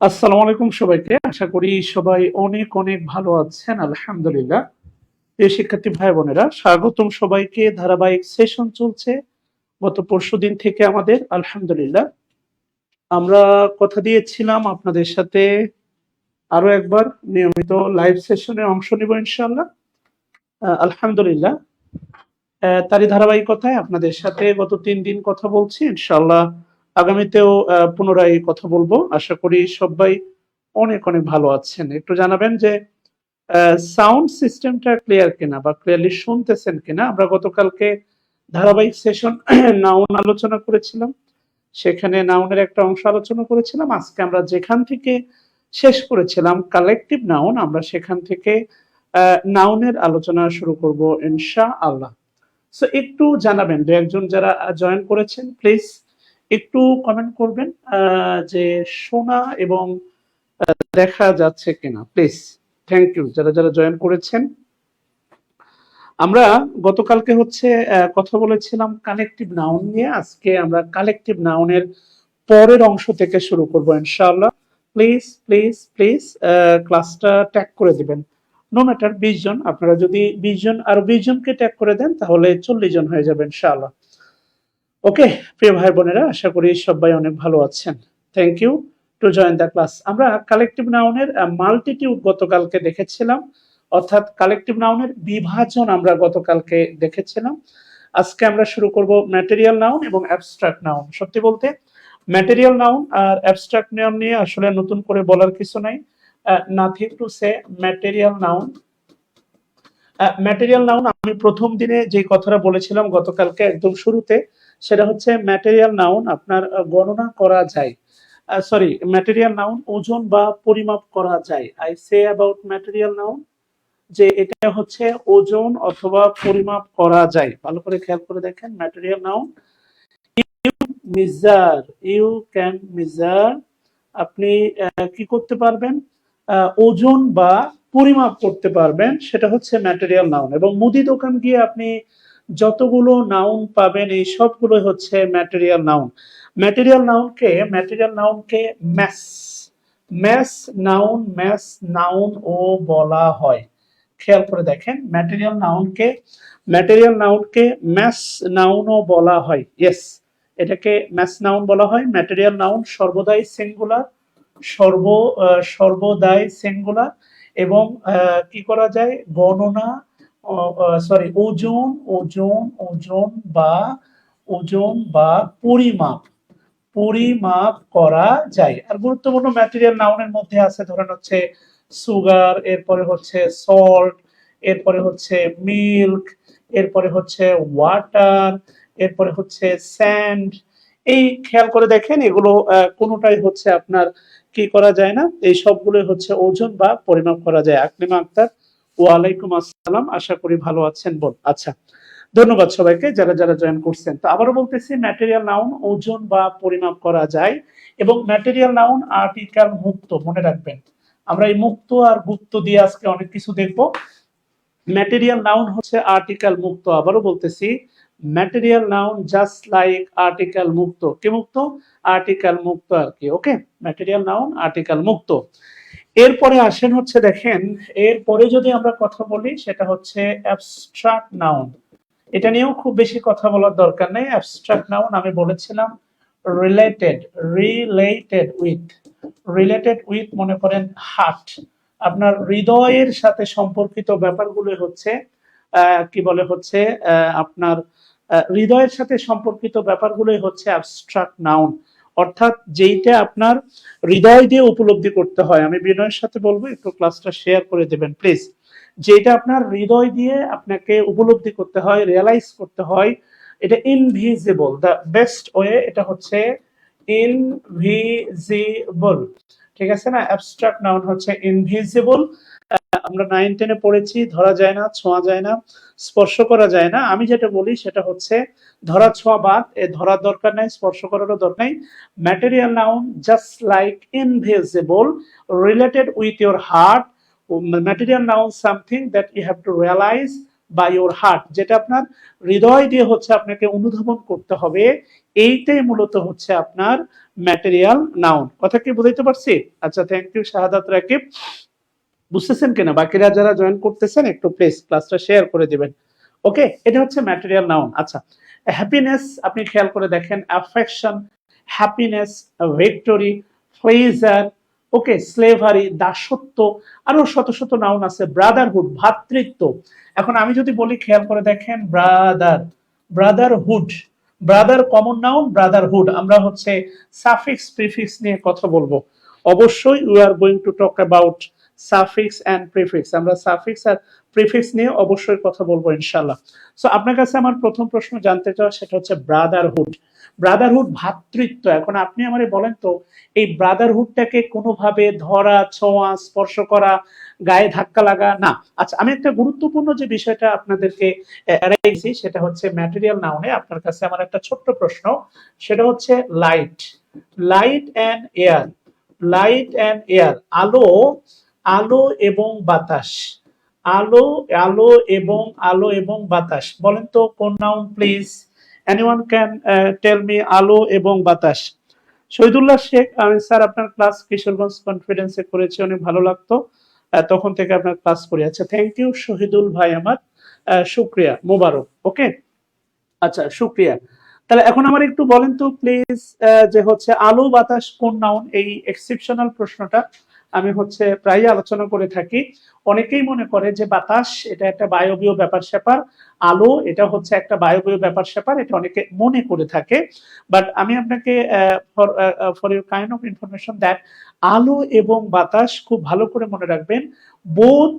আসসালামু আলাইকুম সবাইকে। আশা করি সবাই অনেক অনেক ভালো আছেন আলহামদুলিল্লাহ। প্রিয় শিক্ষার্থী ভাই বোনেরা, স্বাগতম সবাইকে। ধারাবাহিক সেশন চলছে গত পরশুদিন থেকে আমাদের আলহামদুলিল্লাহ। আমরা কথা দিয়েছিলাম আপনাদের সাথে আরো একবার নিয়মিত লাইভ সেশনে অংশ নিব ইনশাআল্লাহ। আলহামদুলিল্লাহ, তারই ধারাবাহিকতায় আপনাদের সাথে গত ৩ দিন কথা বলছি। ইনশাআল্লাহ আগামীতেও পুনরায় কথা বলবো। আশা করি সবাই অনেক অনেক ভালো আছেন। একটু জানাবেন যে সাউন্ড সিস্টেমটা ক্লিয়ার কিনা বা ক্লিয়ারলি শুনতেছেন কিনা। আমরা গতকালকে ধারাবাহিক সেশন নাউন আলোচনা করেছিলাম, সেখানে নাউনের একটা অংশ আলোচনা করেছিলাম। আজকে আমরা যেখান থেকে শেষ করেছিলাম কালেকটিভ নাউন, আমরা সেখান থেকে নাউনের আলোচনা শুরু করব ইনশাআল্লাহ। সো একটু জানাবেন, দু একজন যারা জয়েন করেছেন প্লিজ একটু কমেন্ট করবেন যে শোনা এবং দেখা যাচ্ছে কিনা প্লিজ। থ্যাংক ইউ যারা যারা জয়েন করেছেন। আমরা গতকালকে কথা বলেছিলাম কালেকটিভ নাউন নিয়ে। আজকে আমরা কালেকটিভ নাউনের পরের অংশ থেকে শুরু করব ইনশাআল্লাহ। প্লিজ প্লিজ প্লিজ ক্লাসটা ট্যাগ করে দিবেন। নো ম্যাটার 20 জন, আপনারা যদি 20 জন আরো 20 জনকে ট্যাগ করে দেন তাহলে 40 জন হয়ে যাবে ইনশাআল্লাহ। ওকে প্রিয় ভাই বোনেরা, আশা করি সবাই অনেক ভালো আছেন। Thank you to join the class. আমরা কালেকটিভ নাউনের মাল্টিটিউড গতকালকে দেখেছিলাম, অর্থাৎ কালেকটিভ নাউনের বিভাজন আমরা গতকালকে দেখেছিলাম। আজকে আমরা শুরু করব ম্যাটেরিয়াল নাউন এবং অ্যাবস্ট্রাক্ট নাউন। সত্যি বলতে ম্যাটেরিয়াল নাউন আর অ্যাবস্ট্রাক্ট নাউন নিয়ে আসলে নতুন করে বলার কিছু নাই। Nothing to say material noun. Material noun আমি প্রথম দিনে যে কথাটা বলেছিলাম গতকালকে একদম শুরুতে, সেটা হচ্ছে ম্যাটেরিয়াল নাউন আপনার গণনা করা যায়। সরি, ম্যাটেরিয়াল নাউন ওজন বা পরিমাপ করা যায়। I say about material noun যে এটা হচ্ছে ওজন অথবা পরিমাপ করা যায়। ভালো করে খেয়াল করে দেখেন, material noun measure, you can measure, আপনি কি করতে পারবেন, ওজন বা পরিমাপ করতে পারবেন, সেটা হচ্ছে ম্যাটেরিয়াল নাউন। এবং মুদি দোকান গিয়ে আপনি যতগুলো নাউন পাবেন এই সবগুলো হচ্ছে ম্যাটেরিয়াল নাউন। ম্যাটেরিয়াল নাউনকে ম্যাস ম্যাস নাউন ও বলা হয়। খেয়াল করে দেখেন, ম্যাটেরিয়াল নাউনকে ম্যাস নাউনও বলা হয়। ইয়েস, এটাকে ম্যাস নাউন বলা হয়। ম্যাটেরিয়াল নাউন সর্বদাই সিঙ্গুলার, সর্বদাই সিঙ্গুলার এবং কি করা যায়, গণনা সরি ওজন ওজন ওজন বা ওজন বা পরিমাপ পরিমাপ করা যায়। আর গুরুত্বপূর্ণ ম্যাটেরিয়াল নাউনের মধ্যে আছে ধরেন হচ্ছে সুগার, এরপরে হচ্ছে সল্ট, এরপরে হচ্ছে মিল্ক, এরপরে হচ্ছে ওয়াটার, এরপরে হচ্ছে স্যান্ড। এই খেয়াল করে দেখেন, এগুলো কোনোটাই হচ্ছে আপনার কি করা যায় না, এই সবগুলো হচ্ছে ওজন বা পরিমাপ করা যায়। আকলিমা আক্তার, ওয়ালাইকুম আসসালাম, আশা করি ভালো আছেন বোন। আচ্ছা, ধন্যবাদ সবাইকে যারা যারা জয়েন করছেন। তো আবারও বলতেছি, ম্যাটেরিয়াল নাউন ওজন বা পরিমাপ করা যায় এবং ম্যাটেরিয়াল নাউন আর্টিকেল মুক্ত। মনে রাখবেন, আমরা এই মুক্ত আর গুপ্ত দিয়ে আজকে অনেক কিছু দেখব। ম্যাটেরিয়াল নাউন হচ্ছে আর্টিকেল মুক্ত। আবারও বলতেছি, material noun just like article মুক্ত। কি মুক্ত? আর্টিকেল মুক্ত আর কি। ওকে, ম্যাটেরিয়াল নাউন আর্টিকেল মুক্ত। এরপরে আসেন হচ্ছে দেখেন, এরপরে যদি আমরা কথা বলি সেটা হচ্ছে অ্যাবস্ট্রাক্ট নাউন। এটা নিয়েও খুব বেশি কথা বলার দরকার নেই। অ্যাবস্ট্রাক্ট নাউন আমি বলেছিলাম রিলেটেড রিলেটেড উইথ মনে করেন হার্ট, আপনার হৃদয়ের সাথে সম্পর্কিত ব্যাপারগুলো হচ্ছে কি বলে হচ্ছে আপনার হৃদয়ের সাথে সম্পর্কিত ব্যাপারগুলোই হচ্ছে অ্যাবস্ট্রাক্ট নাউন। অর্থাৎ যেইটা আপনার হৃদয় দিয়ে উপলব্ধি করতে হয়। আমি বিনয়ের সাথে বলবো একটু ক্লাসটা শেয়ার করে দেবেন প্লিজ। যেটা আপনার হৃদয় দিয়ে আপনাকে উপলব্ধি করতে হয়, রিয়ালাইজ করতে হয়, এটা ইনভিজিবল। দ্য বেস্ট ওয়ে এটা হচ্ছে ইনভিজিবল। ঠিক আছে না? অ্যাবস্ট্রাক্ট নাউন হচ্ছে ইনভিজিবল। আমরা 9-10 এ পড়েছি, ধরা যায় না, ছোঁয়া যায় না, স্পর্শ করা যায় না। আমি যেটা বলি সেটা হচ্ছে ধরা ছোঁয়া বাদ, এ ধরার দরকার নাই, স্পর্শ করারও দরকার নাই। Material noun just like invisible, related with your heart. Material noun something that you have to realize by your heart, যেটা আপনার হৃদয় দিয়ে হচ্ছে আপনাকে অনুধাবন করতে হবে, এইটাই মূলত হচ্ছে আপনার ম্যাটেরিয়াল নাউন। কথা কি বুঝাইতে পারছি? আচ্ছা, থ্যাংক ইউ শাহাদাত রাকিব। বুঝতেছেন কিনা? বাকিরা যারা জয়েন করতেছেন একটু প্লিজ ক্লাসটা শেয়ার করে দিবেন। ওকে, এটা হচ্ছে ম্যাটেরিয়াল নাউন। আচ্ছা, হ্যাপিনেস আপনি খেয়াল করে দেখেন, অ্যাফেকশন, হ্যাপিনেস, ভিক্টরি, প্লেজার, ওকে, স্লেভারি, দাসত্ব, আরো শত শত নাউন আছে। ব্রাদারহুড, ভ্রাতৃত্ব। এখন আমি যদি বলি খেয়াল করে দেখেন, brother, brotherhood, brother common noun, brotherhood আমরা হচ্ছে সাফিক্স প্রিফিক্স নিয়ে কথা বলবো। অবশ্যই we are going to talk about suffix and prefix. আমরা সাফিক্স আর প্রিফিক্স নিয়ে অবশ্যই কথা বলবো ইনশাআল্লাহ। সো আপনার কাছে আমার প্রথম প্রশ্ন জানতে চাওয়া সেটা হচ্ছে ব্রাদারহুড। ব্রাদারহুড, ভ্রাতৃত্ব। এখন আপনি আমারে বলেন তো, এই ব্রাদারহুডটাকে কোনোভাবে ধরা, ছোঁয়া, স্পর্শ করা, গায়ে ধাক্কা লাগা না। আচ্ছা, আমি একটা গুরুত্বপূর্ণ যে বিষয়টা আপনাদেরকে এড়াইছি সেটা হচ্ছে ম্যাটেরিয়াল নাউনে আপনার কাছে আমার একটা ছোট্ট প্রশ্ন, সেটা হচ্ছে light, light and air, light and air, আলো, আলো এবং বাতাস, আলো, আলো এবং আলো এবং বাতাস। বলেন তো কোন noun please? Anyone can tell me আলো এবং বাতাস? শহীদুল্লাহ শেখ, আমি স্যার আপনার ক্লাস কিশোরগঞ্জ কনফিডেন্সে করেছি, অনেক ভালো লাগতো, তখন থেকে আপনার ক্লাস করি। আচ্ছা, থ্যাংক ইউ শহীদুল ভাই আমার, শুক্রিয়া, মোবারক। ওকে, আচ্ছা, শুক্রিয়া। তাহলে এখন আমার একটু বলেন তো প্লিজ, যে হচ্ছে আলো বাতাস কোন নাউন? এই এক্সেপশনাল প্রশ্নটা আমি হচ্ছে প্রায় আলোচনা করে থাকি। অনেকেই মনে করে যে বাতাস এটা একটা বায়বীয় ব্যাপার স্যাপার, আলো এটা হচ্ছে একটা বায়বীয় ব্যাপার স্যাপার, এটা অনেকে মনে করে থাকে। বাট আমি আপনাকে for your kind of information that আলো এবং বাতাস খুব ভালো করে মনে রাখবেন, বোথ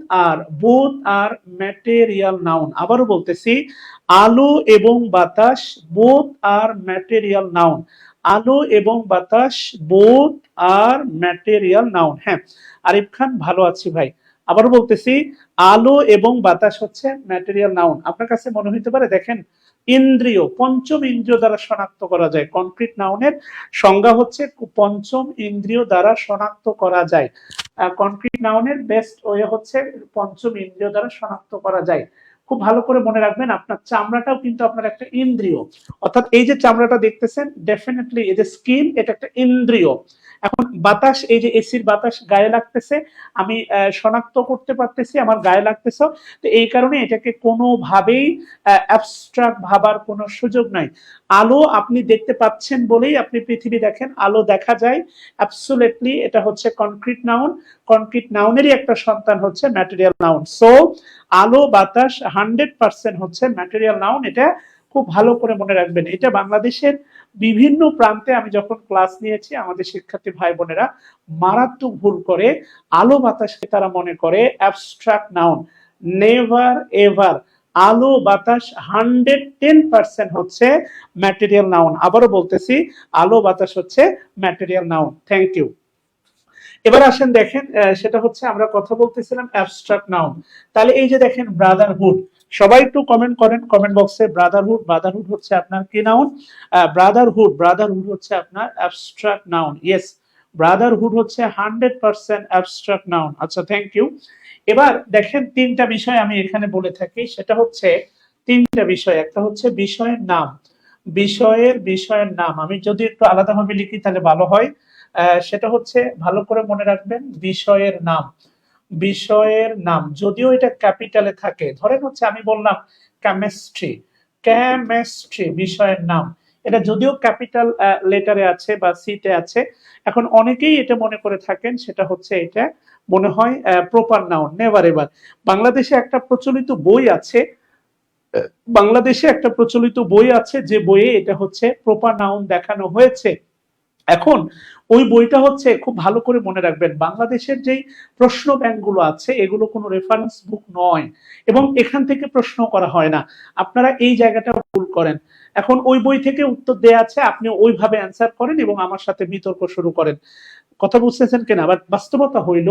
আর ম্যাটেরিয়াল নাউন। আবারও বলতেছি, আলো এবং বাতাস বোথ আর ম্যাটেরিয়াল নাউন। আলো এবং বাতাস বোথ আর ম্যাটেরিয়াল নাউন। হ্যাঁ, আরিফ খান, ভালো আছি ভাই। আবারও বলতেছি, আলো এবং বাতাস হচ্ছে ম্যাটেরিয়াল নাউন। আপনার কাছে মনে হইতে পারে, দেখেন, ইন্দ্রিয়, পঞ্চম ইন্দ্রিয় দ্বারা শনাক্ত করা যায়। কনক্রিট নাউনের সংজ্ঞা হচ্ছে পঞ্চম ইন্দ্রিয় দ্বারা শনাক্ত করা যায়। কনক্রিট নাউনের বেস্ট ওয়ে হচ্ছে পঞ্চম ইন্দ্রিয় দ্বারা শনাক্ত করা যায়। খুব ভালো করে মনে রাখবেন, আপনার চামড়াটাও কিন্তু আপনার একটা ইন্দ্রিয়। অর্থাৎ এই যে চামড়াটা দেখতেছেন, ডেফিনেটলি এই যে স্কিন, এটা একটা ইন্দ্রিয়। এখন বাতাস, এই যে এসির বাতাস গায়ে লাগতেছে, আমি শনাক্ত করতে পারতেছি আমার গায়ে লাগতেছে। তো এই কারণে এটাকে কোনোভাবেই অ্যাবস্ট্রাক্ট ভাবার কোনো সুযোগ নাই। আলো আপনি দেখতে পাচ্ছেন বলেই আপনি পৃথিবী দেখেন, আলো দেখা যায়, অ্যাবসলিউটলি এটা হচ্ছে কনক্রিট নাউন। কনক্রিট নাউনেরই একটা সন্তান হচ্ছে ম্যাটেরিয়াল নাউন। সো আলো বাতাস 100% হচ্ছে ম্যাটেরিয়াল নাউন। এটা খুব ভালো করে মনে রাখবেন। এটা বাংলাদেশের বিভিন্ন প্রান্তে আমি যখন ক্লাস নিয়েছি, আমাদের শিক্ষার্থী ভাই বোনেরা মারাত্মক ভুল করে, আলো বাতাসকে তারা মনে করে অ্যাবস্ট্রাক্ট নাউন। নেভার এভার, আলো বাতাস 110% হচ্ছে ম্যাটেরিয়াল নাউন। আবারও বলতেছি, আলো বাতাস হচ্ছে ম্যাটেরিয়াল নাউন। Thank you. এবার আসেন দেখেন, সেটা হচ্ছে আমরা কথা বলতেছিলাম অ্যাবস্ট্রাক্ট নাউন। তাহলে এই যে দেখেন ব্রাদারহুড, সবাই একটু কমেন্ট করেন কমেন্ট বক্সে, ব্রাদারহুড, ব্রাদারহুড হচ্ছে আপনার কি নাউন? ব্রাদারহুড, ব্রাদারহুড হচ্ছে আপনার অ্যাবস্ট্রাক্ট নাউন। ইয়েস, ব্রাদারহুড হচ্ছে 100% অ্যাবস্ট্রাক্ট নাউন। আচ্ছা, থ্যাংক ইউ। এবার দেখেন তিনটা বিষয় আমি এখানে বলে থাকি, সেটা হচ্ছে তিনটা বিষয়। একটা হচ্ছে বিষয়ের নাম, বিষয়ের নাম আমি যদি একটু আলাদাভাবে লিখি তাহলে ভালো হয়। সেটা হচ্ছে ভালো করে মনে রাখবেন, বিষয়ের নাম, বিষয়ের নাম যদিও এটা ক্যাপিটালে থাকে, ধরেন হচ্ছে আমি বললাম কেমিস্ট্রি, কেমিস্ট্রি বিষয়ের নাম, এটা যদিও ক্যাপিটাল লেটারে আছে বা সিতে আছে। এখন অনেকেই এটা মনে করে থাকেন সেটা হচ্ছে এটা মনে হয় প্রপার নাউন। Never ever. বাংলাদেশে একটা প্রচলিত বই আছে, বাংলাদেশে একটা প্রচলিত বই আছে যে বইয়ে এটা হচ্ছে প্রপার নাউন দেখানো হয়েছে। এখন ওই বইটা হচ্ছে, খুব ভালো করে মনে রাখবেন, বাংলাদেশের যেই প্রশ্ন ব্যাংকগুলো আছে এগুলো কোনো রেফারেন্স বুক নয় এবং এখান থেকে প্রশ্ন করা হয় না। আপনারা এই জায়গাটা ভুল করেন। এখন ওই বই থেকে উত্তর দেয়া আছে, আপনি ওইভাবে অ্যান্সার করেন এবং আমার সাথে বিতর্ক শুরু করেন। কথা বুঝতেছেন কিনা? আবার বাস্তবতা হইল,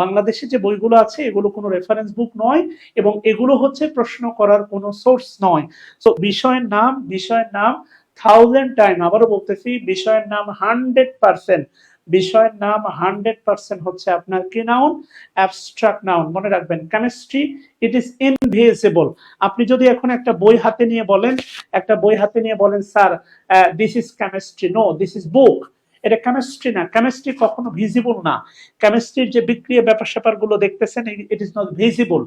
বাংলাদেশে যে বইগুলো আছে এগুলো কোনো রেফারেন্স বুক নয় এবং এগুলো হচ্ছে প্রশ্ন করার কোনো সোর্স নয়। সো বিষয়ের নাম 1000 টাইম, আবারও বলতেছি, বিষয়ের নাম 100% বিষয়ের নাম 100% হচ্ছে আপনার কি নাউন, অ্যাবস্ট্রাক্ট নাউন। মনে রাখবেন কেমিস্ট্রি ইট ইজ ইনভিজিবল। আপনি যদি এখন একটা বই হাতে নিয়ে বলেন, sir this is chemistry, no this is book, এটা কেমিস্ট্রি না। কেমিস্ট্রি কখনো ভিজিবল না। কেমিস্ট্রির যে বিক্রিয়া ব্যাপার স্যাপার গুলো দেখতেছেন, ইট ইজ নট ভিজিবল।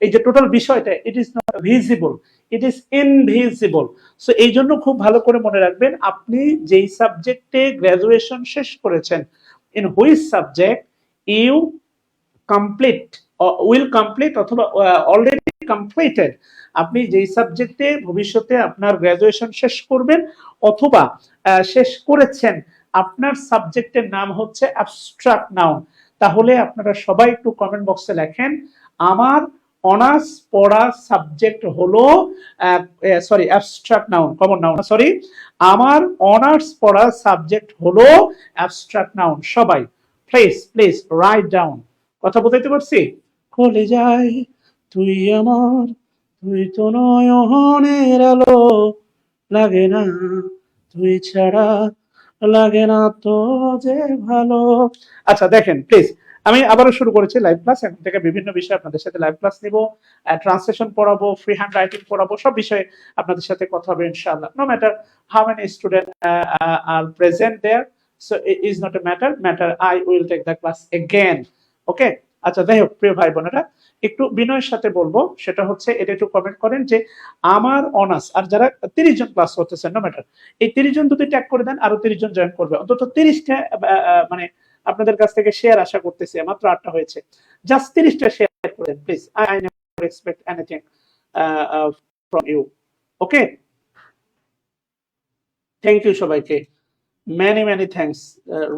এই যে টোটাল বিষয়টা, ইট is not visible, it is invisible. So এই জন্য খুব ভালো করে মনে রাখবেন, আপনি যেই সাবজেক্টে গ্রাজুয়েশন শেষ করেছেন, in which subject you complete, will complete অথবা অলরেডি কমপ্লিটেড, আপনি যেই সাবজেক্টে ভবিষ্যতে আপনার গ্রাজুয়েশন শেষ করবেন অথবা শেষ করেছেন, আপনার সাবজেক্টের নাম হচ্ছে অ্যাবস্ট্রাক্ট নাউন। তাহলে আপনারা সবাই একটু কমেন্ট বক্সে লেখেন, আমার অনার্স পড়া সাবজেক্ট হলো sorry abstract noun, common noun sorry, আমার অনার্স পড়া সাবজেক্ট হলো অ্যাবস্ট্রাক্ট নাউন। সবাই প্লিজ প্লিজ রাইট ডাউন। কথা বলতে পারছি? কলে যাই তুই আমার, তুই তো নয়নের আলো, লাগে না তুই ছাড়া, লাগে না তো যে ভালো। আচ্ছা দেখেন প্লিজ, আমি আবারও শুরু করেছি লাইভ ক্লাস। এখন থেকে বিভিন্ন বিষয়ে আপনাদের সাথে লাইভ ক্লাস নিব, ট্রান্সলেশন পড়াবো, ফ্রি হ্যান্ড রাইটিং পড়াবো, সব বিষয়ে আপনাদের সাথে কথা হবে ইনশাআল্লাহ। No matter how many student are present there, so it is not a matter I will take the class again. Okay, আচ্ছা যাই হোক প্রিয় ভাই বোনেরা, একটু বিনয়ের সাথে বলবো, সেটা হচ্ছে এটা একটু কমেন্ট করেন যে আমার অনার্স, আর যারা 30 জন ক্লাস করতেছেন নো ম্যাটার, এই 30 জন যদি ট্যাগ করে দেন আরো 30 জন জয়েন করবে, অন্তত 30টা মানে আপনাদের কাছ থেকে শেয়ার আশা করতেছি, মাত্র 8টা হয়েছে, জাস্ট 30টা শেয়ার করে দেন please. I never expect anything from you. Okay, thank you সবাইকে, many many thanks,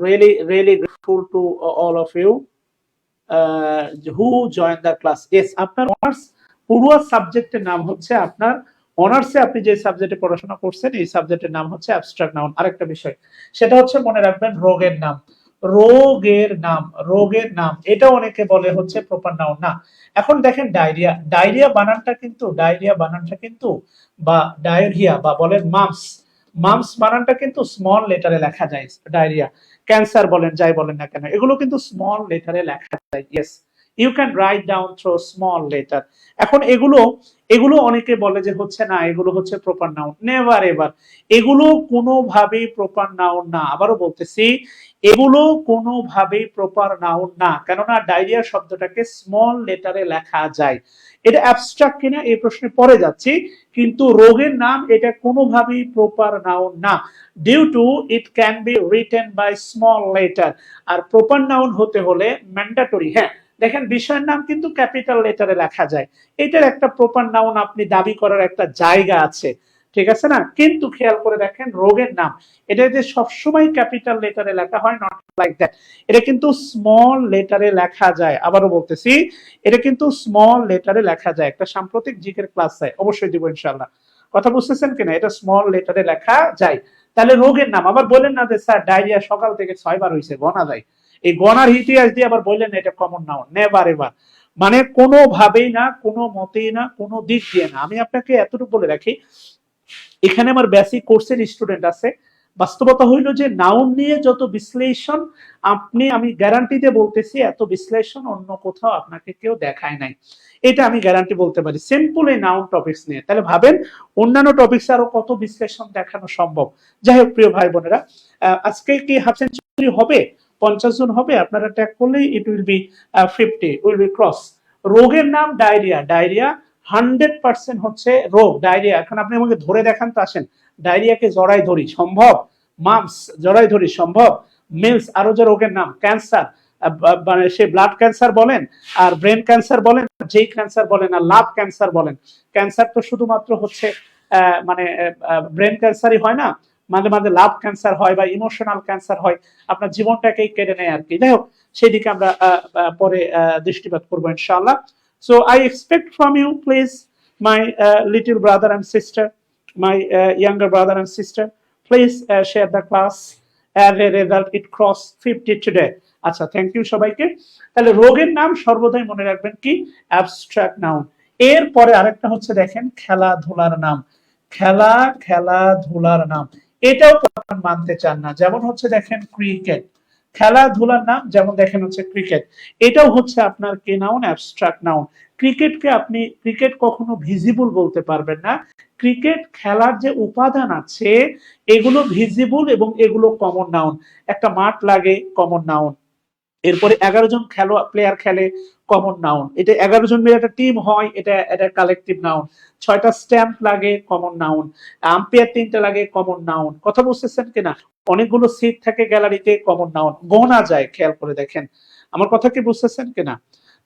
really really grateful to all of you who joined the class. Yes, আপনার অনার্স পড়ুয়া সাবজেক্টের নাম হচ্ছে, আপনার অনার্সে আপনি যে সাবজেক্টে পড়াশোনা করছেন এই সাবজেক্টের নাম হচ্ছে অ্যাবস্ট্রাক্ট নাউন। আরেকটা বিষয় সেটা হচ্ছে মনে রাখবেন রোগের নাম, রোগের নাম এটা অনেকে বলে হচ্ছে প্রপার নাউন না। এখন দেখেন ডায়রিয়া বানানটা কিন্তু বা ডায়রিয়া বা বলেন মামস বানানটা কিন্তু স্মল লেটারে লেখা যায়। ডায়রিয়া, ক্যান্সার বলেন, যাই বলেন না কেন, এগুলো কিন্তু স্মল লেটারে লেখা যায়। Yes, you can write down through small letter. এখন এগুলো অনেকে বলে যে হচ্ছে না, এগুলো হচ্ছে প্রপার নাউন। নেভার এভার, এগুলো কোনোভাবেই প্রপার নাউন না। আবারও বলতেছি, এগুলো কোনোভাবেই প্রপার নাউন না, কেননা ডায়রিয়া শব্দটাকে স্মল লেটারে লেখা যায়। এটা অ্যাবস্ট্রাক্ট কিনা এই প্রশ্নে পরে যাচ্ছি, কিন্তু রোগের নাম এটা কোনোভাবেই প্রপার নাউন না, due to it can be written by small letter. আর প্রপার নাউন হতে হলে ম্যান্ডেটরি, হ্যাঁ দেখেন বিষয়ের নাম কিন্তু ক্যাপিটাল লেটারে লেখা যায়, এটার একটা প্রপার নাউন আপনি দাবি করার একটা জায়গা আছে, ঠিক আছে না? কিন্তু খেয়াল করে দেখেন রোগের নাম এটা যে সবসময় ক্যাপিটাল লেটারে লেখা হয়, নট লাইক দ্যাট, এটা কিন্তু স্মল লেটারে লেখা যায়। আবারও বলতেছি, এটা কিন্তু স্মল লেটারে লেখা যায়। একটা সাম্প্রতিক জিকের ক্লাস হয়, অবশ্যই দিব ইনশাআল্লাহ। কথা বুঝতেছেন কিনা? এটা স্মল লেটারে লেখা যায়। তাহলে রোগের নাম আবার বলেন না যে স্যার ডায়রিয়া সকাল থেকে 6 বার হয়েছে, গণা যায়, এই গণার ইতিহাস দিয়ে আবার বললেন এটা কমন নাউন। নেভার এভার, মানে কোনোভাবেই না, কোনো মতেই না, কোনো দিক দিয়ে না। আমি আপনাকে এতটুকু বলে রাখি, এখানে আমার বেসিক কোর্সের স্টুডেন্ট আছে, বাস্তবতা হইল যে নাউন নিয়ে যত বিশ্লেষণ আমি গ্যারান্টি দিয়ে বলতেছি, এত বিশ্লেষণ অন্য কোথাও আপনাকে কেউ দেখায় নাই, এটা আমি গ্যারান্টি বলতে পারি, সিম্পল এই নাউন টপিকস নিয়ে। তাহলে ভাবেন অন্যান্য টপিকস আরো কত বিশ্লেষণ দেখানো সম্ভব। যাই হোক প্রিয় ভাই বোনেরা, আজকে কি হাফ সেঞ্চুরি হবে? 50 জন হবে, আপনারা ট্যাগ করলেই it will be 50 will be cross. রোগের নাম ডায়রিয়া 100% হচ্ছে রোগ, ডায়রিয়া। এখন আপনি আমাকে ধরে দেখান তো, আসেন ডায়রিয়াকে জড়াই ধরি, সম্ভব? মামস জড়াই ধরি, সম্ভব? মিলস, আরো যে রোগের নাম, ক্যান্সার, মানে সে ব্লাড ক্যান্সার বলেন আর ব্রেন ক্যান্সার বলেন, যেই ক্যান্সার বলেন আর লাভ ক্যান্সার বলেন, ক্যান্সার তো শুধুমাত্র হচ্ছে মানে ব্রেন ক্যান্সারই হয় না, মাঝে মাঝে লাভ ক্যান্সার হয় বা ইমোশনাল ক্যান্সার হয়, আপনার জীবনটাকেই কেড়ে নেয় আর কি। যাই হোক, সেদিকে আমরা পরে দৃষ্টিপাত করবো ইনশাআল্লাহ। So I expect from you, please, my little brother and sister, my younger brother and sister, please share the class. As a result, it crossed 50 today. আচ্ছা, থ্যাংক ইউ সবাইকে। তাহলে রোগের নাম সর্বদাই মনে রাখবেন কি? Abstract noun. এরপরে আরেকটা হচ্ছে দেখেন খেলাধুলার নাম, খেলাধুলার নাম, এটাও প্রমাণ মানতে চান না। যেমন হচ্ছে দেখেন ক্রিকেট, খেলাধুলার নাম যেমন দেখেন হচ্ছে ক্রিকেট, এটাও হচ্ছে আপনার কি নাউন, অ্যাবস্ট্রাক্ট নাউন। ক্রিকেটকে আপনি ক্রিকেট কখনো ভিজিবল বলতে পারবেন না। ক্রিকেট খেলার যে উপাদান আছে এগুলো ভিজিবল এবং এগুলো কমন নাউন। একটা মাঠ লাগে, কমন নাউন। এরপরে 11 জন প্লেয়ার খেলে, কমন নাউন। এটা 11 জন মিলে একটা টিম হয়, এটা এটা কালেকটিভ নাউন। 6টা স্ট্যাম্প লাগে, কমন নাউন। আম্পায়ার 3টা লাগে, কমন নাউন। কথা বুঝতেছেন কিনা? অনেকগুলো সিট থাকে গ্যালারিতে, কমন নাউন। গোনা যায়, খেয়াল করে দেখেন। আমার কথা কি বুঝতেছেন কিনা?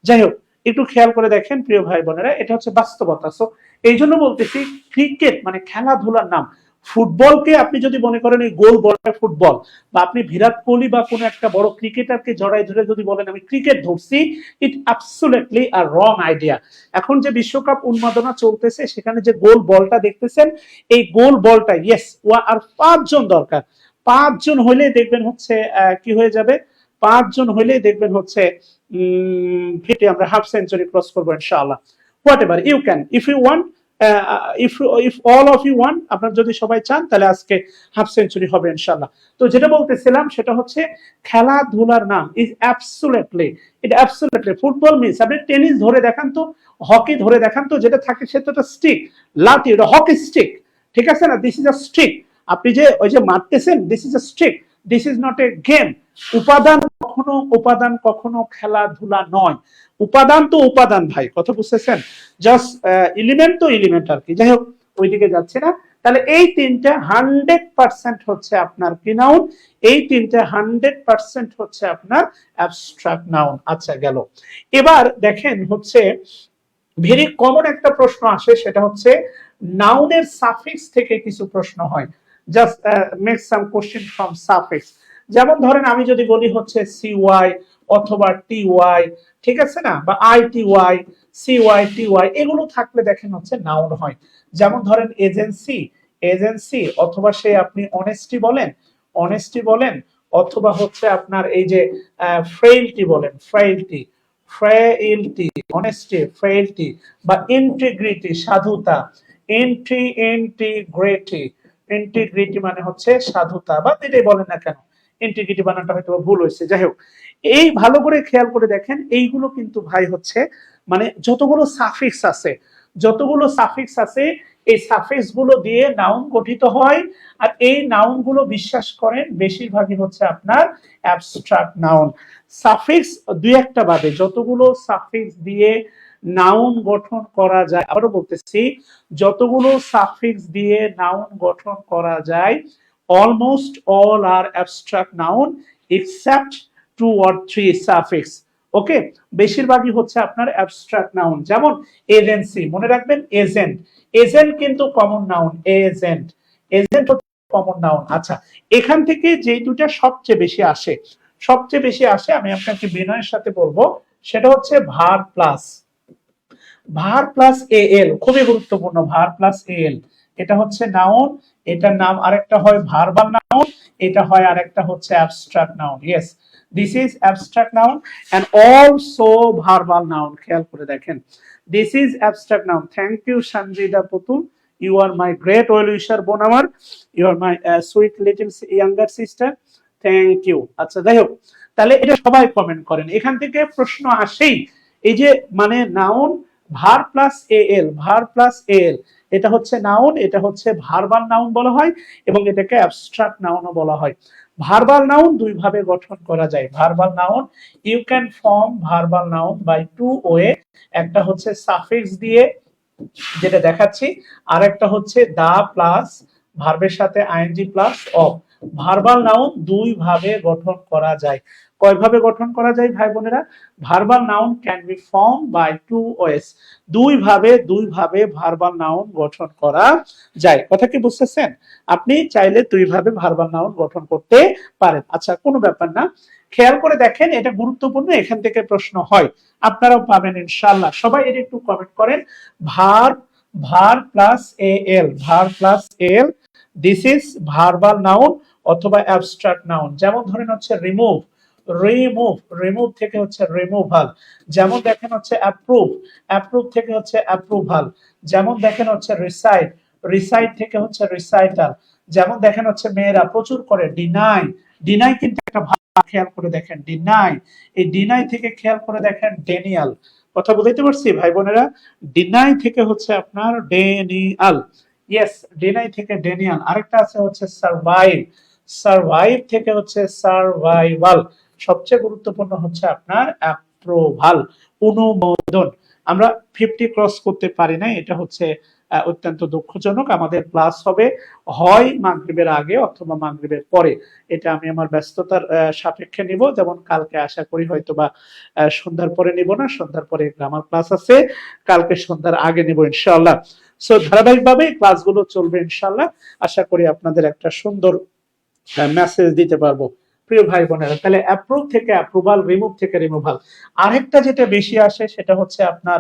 যাই হোক, একটু খেয়াল করে দেখেন প্রিয় ভাই বোনেরা, এটা হচ্ছে বাস্তবতা। সো এই জন্য বলতেছি ক্রিকেট মানে খেলাধুলার নাম। ফুটবলকে আপনি যদি মনে করেন এই গোল বলটা ফুটবল, বা আপনি বিরাট কোহলি বা কোনো একটা বড় ক্রিকেটারকে জড়াই ধরে যদি বলেন আমি ক্রিকেট ধরছি, ইট অ্যাবসলিউটলি আ রং আইডিয়া। এখন যে বিশ্বকাপ উন্মাদনা চলতেছে সেখানে যে গোল বলটা দেখতেছেন, এই গোল বলটা ইয়েস, আর 5 জন দরকার। 5 জন হইলে দেখবেন হচ্ছে কি হয়ে যাবে, 5 জন হইলে দেখবেন হচ্ছে ভিটে আমরা হাফ সেঞ্চুরি ক্রস করবো ইনশাআল্লাহ। Whatever you can, if you want, if all of you want, আপনারা যদি সবাই চান তাহলে আজকে হাফ সেঞ্চুরি হবে ইনশাআল্লাহ। তো যেটা বলতেছিলাম সেটা হচ্ছে খেলাধুলার নাম ইজ অ্যাবসলিউটলি, এটা অ্যাবসলিউটলি ফুটবল মিন্স, আপনি টেনিস ধরে দেখান তো, হকি ধরে দেখান তো, যেটা থাকে সেটা তো স্টিক, লাঠি, ওটা হকি স্টিক, ঠিক আছে না? This is a stick. আপনি যে ওই যে মারতেছেন, this is a stick, this is not a game. উপাদান কখনো খেলাধুলা নয়। উপাদান তো উপাদান ভাই, কথা বুঝতেছেন? জাস্ট এলিমেন্ট তো এলিমেন্ট আর কি। যাই হোক, ওইদিকে যাচ্ছে না। তাহলে এই 3টা 100% হচ্ছে আপনার কি নাউন, এই 3টা 100% হচ্ছে আপনার অ্যাবস্ট্রাক্ট নাউন। আচ্ছা, গেল। এবার দেখেন হচ্ছে ভেরি কমন একটা প্রশ্ন আসে, সেটা হচ্ছে নাউনের সাফিক্স থেকে কিছু প্রশ্ন হয়। Just make some question from suffix. যেমন ধরেন আমি যদি বলি হচ্ছে সিওয়াই অথবা টিওয়াই, ঠিক আছে না, বা আইটিওয়াই, সিওয়াই, টিওয়াই, এগুলো থাকলে দেখেন হচ্ছে নাউন হয়। যেমন ধরেন এজেন্সি, এজেন্সি, অথবা সে আপনি অনেস্টি বলেন, অনেস্টি বলেন, অথবা হচ্ছে আপনার এই যে ফ্রেইলটি বলেন, ফ্রেইলটি, ফ্রেইলটি, অনেস্টি, ফ্রেইলটি, বা ইন্টিগ্রিটি, সাধুতা, ইন্টিগ্রিটি, ইন্টিগ্রিটি মানে হচ্ছে সাধুতা, বা এটাই বলেন না কেন, ইন্টিগ্রিটি বানানটা হয়তো ভুল হয়েছে। যাই হোক, এই ভালো করে খেয়াল করে দেখেন, এইগুলো কিন্তু ভাই হচ্ছে মানে যতগুলো সাফিক্স আছে, যতগুলো সাফিক্স আছে, এই সাফিক্স গুলো দিয়ে নাউন গঠিত হয়। আর এই নাউন গুলো বিশ্বাস করেন বেশিরভাগই হচ্ছে আপনার অ্যাবস্ট্রাক্ট নাউন। সাফিক্স দুই একটা বাদে যতগুলো সাফিক্স দিয়ে নাউন গঠন করা যায়, আবারও বলতেছি, যতগুলো সাফিক্স দিয়ে নাউন গঠন করা যায়, almost all are abstract noun except 2 or 3 suffix. Okay, বেশিরভাগই হচ্ছে আপনার অ্যাবস্ট্রাক্ট নাউন। যেমন এজেন্সি, মনে রাখবেন এজেন্ট, এজেন্ট কিন্তু কমন নাউন, এজেন্ট, এজেন্ট হচ্ছে কমন নাউন। আচ্ছা, এখান থেকে যে দুটা সবচেয়ে বেশি আসে, সবচেয়ে বেশি আসে, আমি আপনাকে বিনয়ের সাথে বলবো, সেটা হচ্ছে verb plus, verb plus L, খুবই গুরুত্বপূর্ণ। ভার প্লাস এল, এটা হচ্ছে নাউন, এটার নাম আরেকটা হয় ভার্বাল নাউন, এটা হয় আরেকটা হচ্ছে abstract noun. Yes, this is abstract noun and also verbal noun. খেয়াল করে দেখেন, this is abstract noun. Thank you Sanjida Putul, you are my great well wisher বোন আমার, you are my sweet little younger sister, thank you. আচ্ছা, যাই হোক, তাহলে এটা সবাই কমেন্ট করেন। এখান থেকে প্রশ্ন আসেই, এই যে মানে noun verb plus L, verb plus L, এটা হচ্ছে নাউন, এটা হচ্ছে ভার্বাল নাউন বলা হয়, এবং এটাকে অ্যাবস্ট্রাক্ট নাউনও বলা হয়। ভার্বাল নাউন দুই ভাবে গঠন করা যায়। Verbal noun, you can form verbal noun by 2 way. একটা হচ্ছে সাফিক্স দিয়ে, যেটা দেখাচ্ছি, আর একটা হচ্ছে দা প্লাস ভার্বের সাথে ING plus of. Verbal noun দুই ভাবে গঠন করা যায়। কয়ভাবে গঠন করা যায় ভাই বোনেরা? Verbal noun can be form by 2 ways. দুই ভাবে ভার্বাল নাউন গঠন করা যায়। কথা কি বুঝতেছেন? আপনি চাইলে দুই ভাবে ভার্বাল নাউন গঠন করতে পারেন। আচ্ছা, কোনো ব্যাপার না, খেয়াল করে দেখেন, এটা গুরুত্বপূর্ণ, এখান থেকে প্রশ্ন হয়, আপনারাও পাবেন ইনশাআল্লাহ। সবাই এটা একটু কমেন্ট করেন। ভার, verb plus L, verb plus L, this is verbal noun অথবা অ্যাবস্ট্রাক্ট নাউন। যেমন ধরেন হচ্ছে রিমুভ, রিমুভ, রিমুভ থেকে হচ্ছে রিমুভাল। যেমন দেখেন হচ্ছে অ্যাপ্রুভ, অ্যাপ্রুভ থেকে হচ্ছে অ্যাপ্রুভাল। যেমন দেখেন হচ্ছে রিসাইট, রিসাইট থেকে হচ্ছে রিসাইটাল। যেমন দেখেন হচ্ছে মেয়েরা প্রচুর করে ডিনাই, ডিনাই কিন্তু একটা খেয়াল করে দেখেন ডিনাই, এই ডিনাই থেকে খেয়াল করে দেখেন ডেনিয়াল। কথা বুঝাইতে পারছি ভাই বোনেরা? ডিনাই থেকে হচ্ছে আপনার ডেনিয়াল, ইয়েস, ডিনাই থেকে ডেনিয়াল। আরেকটা আছে হচ্ছে সার্ভাইভ, সার্ভাইভ থেকে হচ্ছে সার্ভাইভাল। সবচেয়ে গুরুত্বপূর্ণ হচ্ছে আপনার অ্যাপ্রুভাল, অনুমোদন। আমরা 50 ক্রস করতে পারি না, এটা হচ্ছে অত্যন্ত দুঃখজনক। আমাদের ক্লাস হবে হয় মাগরিবের আগে অথবা মাগরিবের পরে, এটা আমি আমার ব্যস্ততার সাপেক্ষে নিব। যেমন কালকে আশা করি হয়তো বা সন্ধ্যার পরে নিব না, সন্ধ্যার পরে গ্রামার ক্লাস আছে, কালকে সন্ধ্যার আগে নিব ইনশাআল্লাহ। সো ধারাবাহিকভাবে ক্লাসগুলো চলবে ইনশাআল্লাহ। আশা করি আপনাদের একটা সুন্দর মেসেজ দিতে পারবো প্রিয় ভাই বোনেরা। তাহলে অ্যাপ্রুভ থেকে অ্যাপ্রুভাল, রিমুভ থেকে রিমুভাল। আরেকটা যেটা বেশি আসে সেটা হচ্ছে আপনার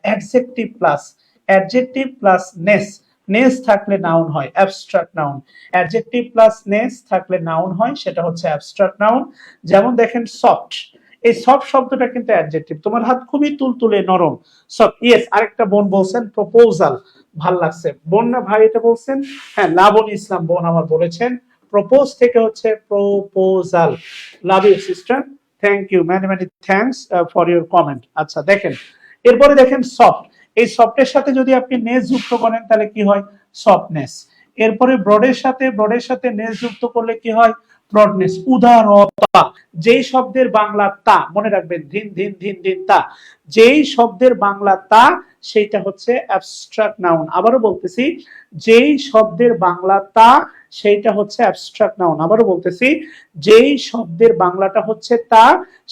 অ্যাডজেক্টিভ প্লাস, অ্যাডজেক্টিভ প্লাস নেস। নেস থাকলে নাউন হয় অ্যাবস্ট্রাক্ট নাউন, অ্যাডজেক্টিভ প্লাস নেস থাকলে নাউন হয়, সেটা হচ্ছে অ্যাবস্ট্রাক্ট নাউন। যেমন দেখেন সফট, এই সফট শব্দটা কিন্তু অ্যাডজেক্টিভ। তোমার হাত খুবই তুলতুলে নরম, সফট। ইয়েস, আরেকটা বোন বলছেন প্রপোজাল, ভাল লাগছে। বোন না ভাই এটা বলছেন? হ্যাঁ, লাবণী ইসলাম বোন আমার বলেছেন প্রপোজ থেকে হচ্ছে proposal. Love you sister, thank you, many many thanks for your comment. আচ্ছা দেখেন, এরপরে দেখেন সফট, এই সফটের সাথে যদি আপনি নেস যুক্ত করেন তাহলে কি হয়? সফটনেস। এরপরে ব্রডের সাথে, ব্রডের সাথে নেস যুক্ত করলে কি হয়? ব্রডনেস। উদারতা, যেই শব্দের বাংলা তা, মনে রাখবেন ধিন ধিন ধিন ধিন তা, যেই শব্দের বাংলা তা সেইটা হচ্ছে অ্যাবস্ট্রাক্ট নাউন। আবারও বলতেছি, যেই শব্দের বাংলা তা সেইটা হচ্ছে অ্যাবস্ট্রাক্ট নাউন। আবারও বলতেছি, যেই শব্দের বাংলাটা হচ্ছে তা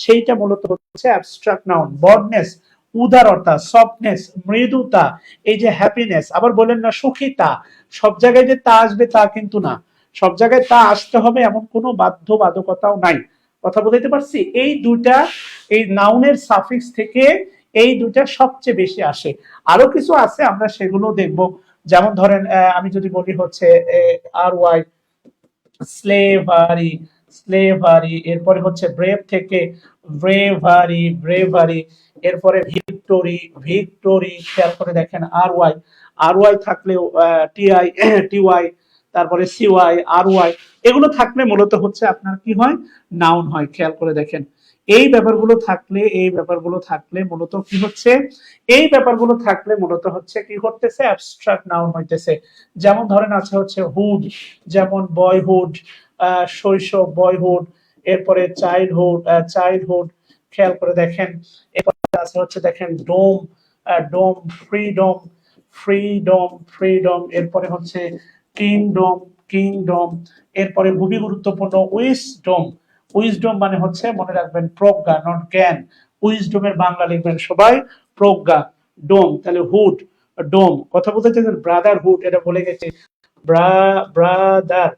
সেইটা মূলত হচ্ছে অ্যাবস্ট্রাক্ট নাউন। বর্ডনেস, উদারতা, সফটনেস, মৃদুতা, এই যে হ্যাপিনেস। আবার বলেন না সুখিতা, সব জায়গায় যে তা আসবে তা কিন্তু না, সব জায়গায় তা আসতে হবে এমন কোনো বাধ্যবাধকতাও নাই। কথা বলতে পারছি? এই দুইটা, এই নাউনের সাফিক্স থেকে এই দুইটা সবচেয়ে বেশি আসে। আরো কিছু আছে, আমরা সেগুলো দেখব। যেমন ধরেন আমি যদি বলি হচ্ছে আর ওয়াই, স্লেভারি, স্লেভারি। এরপরে হচ্ছে ব্রেভ থেকে ব্রেভারি, ব্রেভারি। এরপরে ভিক্টোরি, ভিক্টোরি। খেয়াল করে দেখেন আর ওয়াই, আর ওয়াই থাকলেও টিআই, টিওয়াই, তারপরে সিওয়াই, আর ওয়াই, এগুলো থাকলে মূলত হচ্ছে আপনার কি হয়? নাউন হয়। খেয়াল করে দেখেন, এই ব্যাপারগুলো থাকলে, এই ব্যাপারগুলো থাকলে মূলত কি হচ্ছে? এই ব্যাপারগুলো থাকলে মূলত হচ্ছে কি করতেছে? অ্যাবস্ট্রাক্ট নাউন হইতেছে। যেমন ধরেন আছে হচ্ছে হুড, যেমন বয়হুড, শৈশব, বয়হুড। এরপরে চাইল্ডহুড, চাইল্ডহুড। খেয়াল করে দেখেন, এরপরে আছে হচ্ছে দেখেন ডোম, ডোম, ফ্রিডম, ফ্রিডম, ফ্রিডম। এরপরে হচ্ছে কিংডম, কিংডম। এরপরে খুবই গুরুত্বপূর্ণ উইজডম, উইজডম মানে হচ্ছে মনে রাখবেন প্রজ্ঞা, নট জ্ঞান। উইজডমের বাংলা লিখবেন সবাই প্রজ্ঞা। ডোম, তাহলে হুড, ডোম। কথা বলতে চাইছেন ব্রাদারহুড, এটা বলে গেছে, ব্রাদার,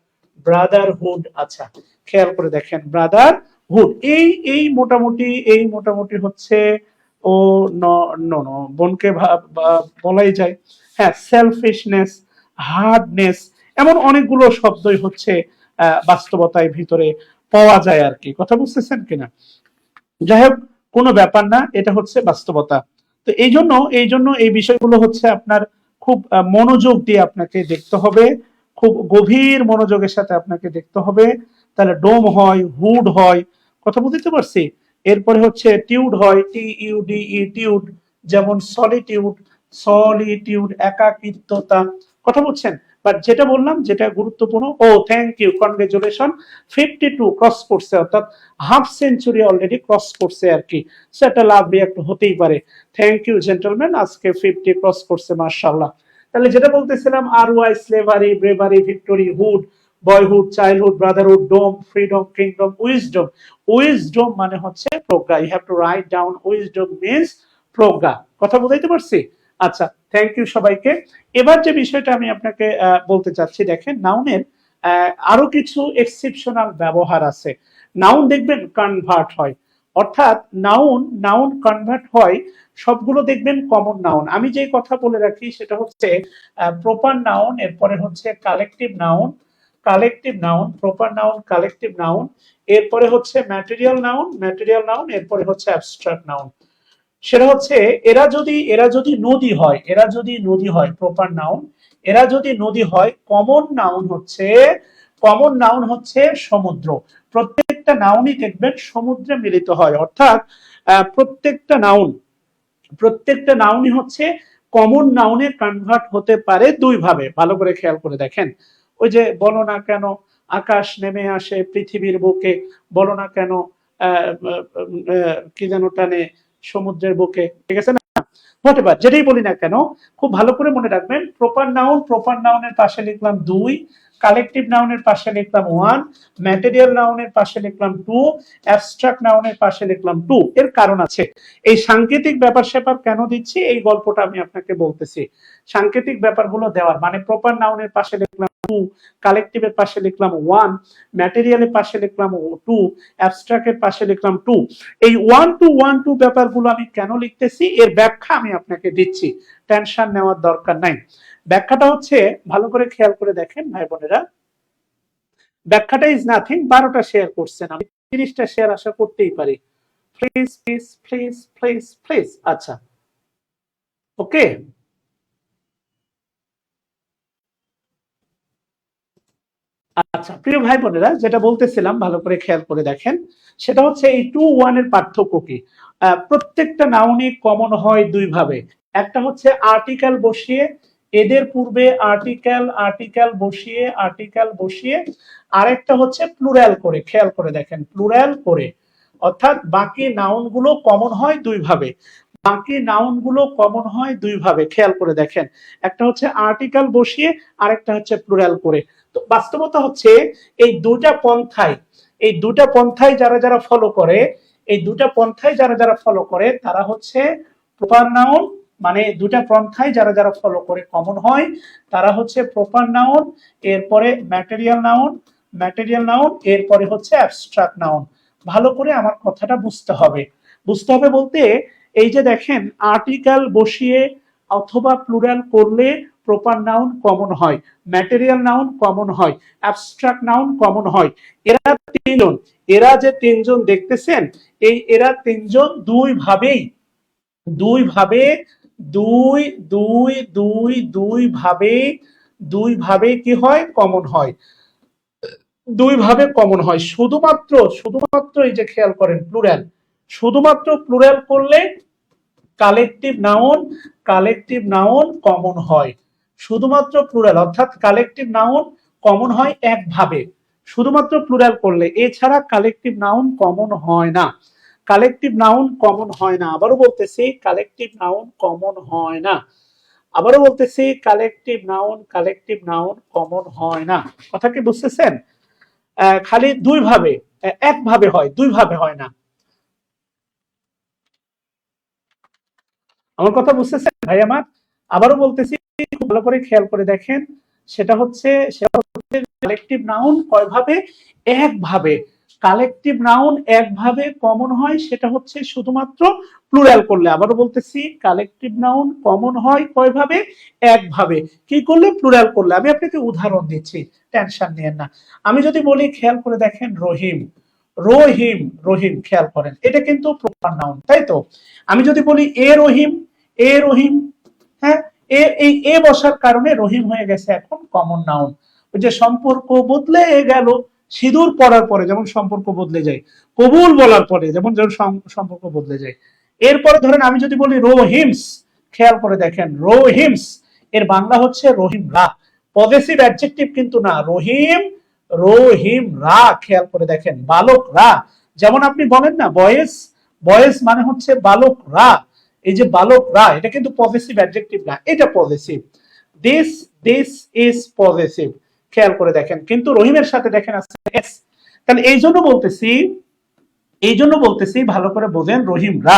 ব্রাদারহুড। আচ্ছা খেয়াল করে দেখেন ব্রাদারহুড। এই এই মোটামুটি, এই মোটামুটি হচ্ছে ও বোনকে বলাই যায়। হ্যাঁ, সেলফিশনেস, হার্ডনেস, এমন অনেকগুলো শব্দই হচ্ছে বাস্তবতায় ভিতরে পাওয়া যায় আর কি। কথা বুঝতেছেন কিনা? যাই হোক, কোনো ব্যাপার না, এটা হচ্ছে বাস্তবতা। তো এই জন্য এই বিষয়গুলো হচ্ছে আপনার খুব মনোযোগ দিয়ে আপনাকে দেখতে হবে, খুব গভীর মনোযোগের সাথে আপনাকে দেখতে হবে। তাহলে ডোম হয়, হুড হয়। কথা বুঝতে পারছি? এরপরে হচ্ছে টিউড হয়, টিইউডিই, টিউড। যেমন সলিটিউড, সলিটিউড, একাকিত্বতা। কথা বলছেন? বাট যেটা বললাম, যেটা গুরুত্বপূর্ণ, ও থ্যাংক ইউ, কনগ্রেচুলেশন, 52 ক্রস করছে, অর্থাৎ হাফ সেঞ্চুরি অলরেডি ক্রস করছে আর কি। সেটা লাভ রিয়াক্ট হতেই পারে। থ্যাংক ইউ জেন্টলম্যান, আজকে 50 ক্রস করছে, মাশাআল্লাহ। তাহলে যেটা বলতেছিলাম, R Y, slavery, bravery, victory, hood, boyhood, childhood, brotherhood, dom, freedom, kingdom, wisdom. Wisdom মানে হচ্ছে প্রজ্ঞা। You have to write down, wisdom means প্রজ্ঞা। কথা বুঝাইতে পারছি? আচ্ছা, থ্যাংক ইউ সবাইকে। এবার যে বিষয়টা আমি আপনাকে বলতে চাচ্ছি, দেখেন নাউনের আরো কিছু এক্সেপশনাল ব্যবহার আছে। নাউন দেখবেন কনভার্ট হয়, অর্থাৎ নাউন, নাউন কনভার্ট হয় সবগুলো দেখবেন কমন নাউন। আমি যে কথা বলে রাখি সেটা হচ্ছে প্রপার নাউন, এরপরে হচ্ছে collective noun, collective noun, proper noun, collective noun. এরপরে হচ্ছে ম্যাটেরিয়াল নাউন, ম্যাটেরিয়াল নাউন। এরপরে হচ্ছে অ্যাবস্ট্রাক্ট নাউন। সেটা হচ্ছে এরা যদি নদী হয়, এরা যদি নদী হয় প্রপার নাউন, এরা যদি নদী হয়, কমন নাউন হচ্ছে, কমন নাউন হচ্ছে সমুদ্র। প্রত্যেকটা নাউনই দেখবেন সমুদ্রে মিলিত হয়, অর্থাৎ প্রত্যেকটা নাউনই হচ্ছে কমন নাউনে কনভার্ট হতে পারে দুই ভাবে। ভালো করে খেয়াল করে দেখেন, ওই যে বলো না কেন আকাশ নেমে আসে পৃথিবীর বুকে, বলো না কেন কি যেন টানে সমুদ্রের বুকে, ঠিক আছে না, হোয়াটএভার যেটাই বলি না কেন, খুব ভালো করে মনে রাখবেন প্রপার নাউনের পাশে লিখলাম 2, কালেকটিভ নাউনের পাশে লিখলাম 1, ম্যাটেরিয়াল নাউনের পাশে লিখলাম 2, অ্যাবস্ট্রাক্ট নাউনের পাশে লিখলাম 2। এর কারণ আছে। এই সাংকেতিক ব্যাপার স্যাপার কেন দিচ্ছি এই গল্পটা আমি আপনাকে বলতেছি। সাংকেতিক ব্যাপারগুলো দেওয়ার মানে প্রপার নাউনের পাশে লিখলাম 2, কালেকটিভের পাশে লিখলাম 1, ম্যাটেরিয়ালের পাশে লিখলাম 2, অ্যাবস্ট্রাক্টের পাশে লিখলাম 2। এই 1 to 1 ব্যাপারগুলো আমি কেন লিখতেছি এর ব্যাখ্যা আমি আপনাকে দিচ্ছি, টেনশন নেওয়ার দরকার নাই। ব্যাখ্যাটা হচ্ছে, ভালো করে খেয়াল করে দেখেন ভাই বোনেরা, ব্যাখ্যাটা ইজ নাথিং। 12টা শেয়ার করছেন, আমি 30টা শেয়ার আশা করতেই পারি। Please please please please please. আচ্ছা ওকে, আচ্ছা প্রিয় ভাই বোনেরা, যেটা বলতেছিলাম ভালো করে খেয়াল করে দেখেন, সেটা হচ্ছে এই 2-1 এর পার্থক্য কি। প্রত্যেকটা নাউনই কমন হয় দুই ভাবে। একটা হচ্ছে আর্টিকেল বসিয়ে, এদের পূর্বে আর্টিকেল বসিয়ে, আরেকটা হচ্ছে প্লুরাল করে। খেয়াল করে দেখেন, প্লুরাল করে, অর্থাৎ বাকি নাউন গুলো কমন হয় দুই ভাবে। খেয়াল করে দেখেন, একটা হচ্ছে আর্টিকেল বসিয়ে, আরেকটা হচ্ছে প্লুরাল করে। তো বাস্তবতা হচ্ছে এই দুটা পন্থায় যারা ফলো করে, তারা হচ্ছে প্রপার নাউন, মানে দুটা পন্থায় যারা ফলো করে কমন হয়, তারা হচ্ছে প্রপার নাউন, এরপরে ম্যাটেরিয়াল নাউন, এরপরে হচ্ছে অ্যাবস্ট্রাক্ট নাউন। ভালো করে আমার কথাটা বুঝতে হবে বলতে, এই যে দেখেন আর্টিকেল বসিয়ে অথবা প্লুরাল করলে প্রপার নাউন কমন হয়, ম্যাটেরিয়াল নাউন কমন হয়, অ্যাবস্ট্রাক্ট নাউন কমন হয়। এরা যে তিনজন দেখতেছেন, এরা তিনজন দুই ভাবে কি হয়, কমন হয়, শুধুমাত্র এই যে খেয়াল করেন প্লুরাল, শুধুমাত্র প্লুরাল করলে কালেকটিভ নাউন কমন হয়। শুধুমাত্র প্লুরাল অর্থাৎ কালেকটিভ নাউন কমন হয় একভাবে, শুধুমাত্র প্লুরাল করলে, এছাড়া কালেকটিভ নাউন কমন হয় না। আবারও বলতেছি কালেকটিভ নাউন কমন হয় না। কথা কি বুঝতেছেন? খালি দুই ভাবে, একভাবে হয়, দুই ভাবে হয় না। আমার কথা বুঝতেছেন ভাই আমার? আবারও বলতেছি, খুব ভালো করে খেয়াল করে দেখেন, সেটা হচ্ছে কালেকটিভ নাউন কয় ভাবে, একভাবে। কালেকটিভ নাউন একভাবে কমন হয়, সেটা হচ্ছে শুধুমাত্র প্লুরাল করলে। আবারও বলতেছি, কালেকটিভ নাউন কমন হয় কয় ভাবে, একভাবে। কি করলে, প্লুরাল করলে। আমি আপনাকে উদাহরণ দিচ্ছি, টেনশন নিয়েন না। আমি যদি বলি, খেয়াল করে দেখেন, রহিম খেয়াল করেন, এটা কিন্তু প্রপার নাউন, তাই তো? আমি যদি বলি এ রহিম, হ্যাঁ, এই এ বসার কারণে রহিম হয়ে গেছে এখন কমন নাউন। ওই যে সম্পর্ক বদলে গেল, সিঁদুর পরার পরে যেমন সম্পর্ক বদলে যায়, কবুল বলার পরে যেমন সম্পর্ক বদলে যায়। এরপরে ধরেন আমি যদি বলি রহিমস, খেয়াল করে দেখেন, রহিমস এর বাংলা হচ্ছে রহিমরা, পজেসিভ অ্যাডজেক্টিভ কিন্তু না, রহিমরা। খেয়াল করে দেখেন, বালকরা, যেমন আপনি বলেন না বয়েস মানে হচ্ছে বালকরা, এই যে বালকরা, এটা কিন্তু পজেসিভ অ্যাডজেক্টিভ না, এটা পজেসিভ। This is possessive. খেয়াল করে দেখেন, কিন্তু রহিমের সাথে দেখেন আছে এস। তাহলে এই জন্য বলতেছি ভালো করে বোঝেন, রহিমরা।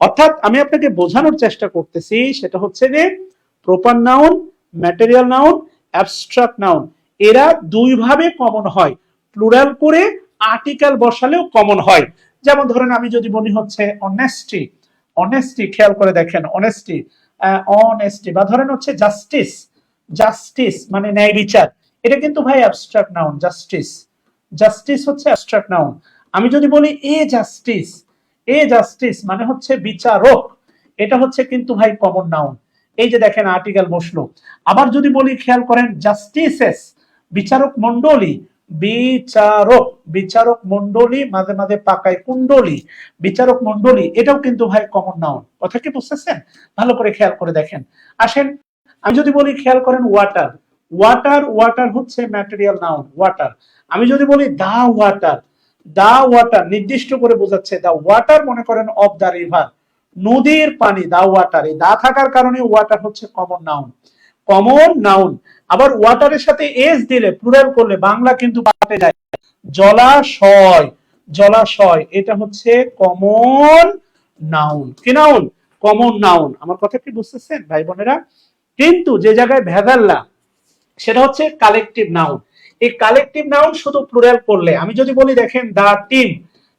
অর্থাৎ আমি আপনাকে বোঝানোর চেষ্টা করতেছি, সেটা হচ্ছে যে proper noun, material noun, abstract noun, এরা দুই ভাবে কমন হয়। প্লুরাল করে আর্টিকেল বসালেও কমন হয়। যেমন ধরেন আমি যদি বলি হচ্ছে অনেস্টি, খেয়াল করে দেখেন, অনেস্টি, বা ধরেন হচ্ছে জাস্টিস মানে ন্যায় বিচার, এটা কিন্তু ভাই অ্যাবস্ট্রাক্ট নাউন। জাস্টিস হচ্ছে অ্যাবস্ট্রাক্ট নাউন। আমি যদি বলি এ জাস্টিস মানে হচ্ছে বিচারক, এটা হচ্ছে কিন্তু ভাই কমন নাউন। এই যে দেখেন আর্টিকেল বসলো। আবার যদি বলি, খেয়াল করেন, জাস্টিসেস বিচারক মন্ডলী, বিচারক, বিচারক মন্ডলী, মাঝে মাঝে পাকায় কুণ্ডলী, বিচারক মন্ডলী, এটাও কিন্তু ভাই কমন নাউন। কথা কি বুঝতেছেন? ভালো করে খেয়াল করে দেখেন। আসেন আমি যদি বলি, খেয়াল করেন, ওয়াটার, ওয়াটার, ওয়াটার হচ্ছে ম্যাটেরিয়াল নাউন, ওয়াটার। আমি যদি বলি দা ওয়াটার, দা ওয়াটার নির্দিষ্ট করে বোঝাচ্ছে, দা ওয়াটার মনে করেন অফ দা রিভার, নদীর পানি, দা ওয়াটার, এই দা থাকার কারণে ওয়াটার হচ্ছে কমন নাউন, কমন নাউন। আবার ওয়াটারের সাথে এস দিলে, প্লুরাল করলে বাংলা কিন্তু পাল্টে যায়, জলাশয়, জলাশয়, এটা হচ্ছে কমন নাউন। কি নাউন? Common noun. আমার কথা কি বুঝতেছেন ভাই বোনেরা? কিন্তু যে জায়গায় ভেদাল্লা, সেটা হচ্ছে কালেকটিভ নাউন। এই কালেকটিভ নাউন শুধু প্লুরাল করলে, আমি যদি বলি দেখেন দা টিম,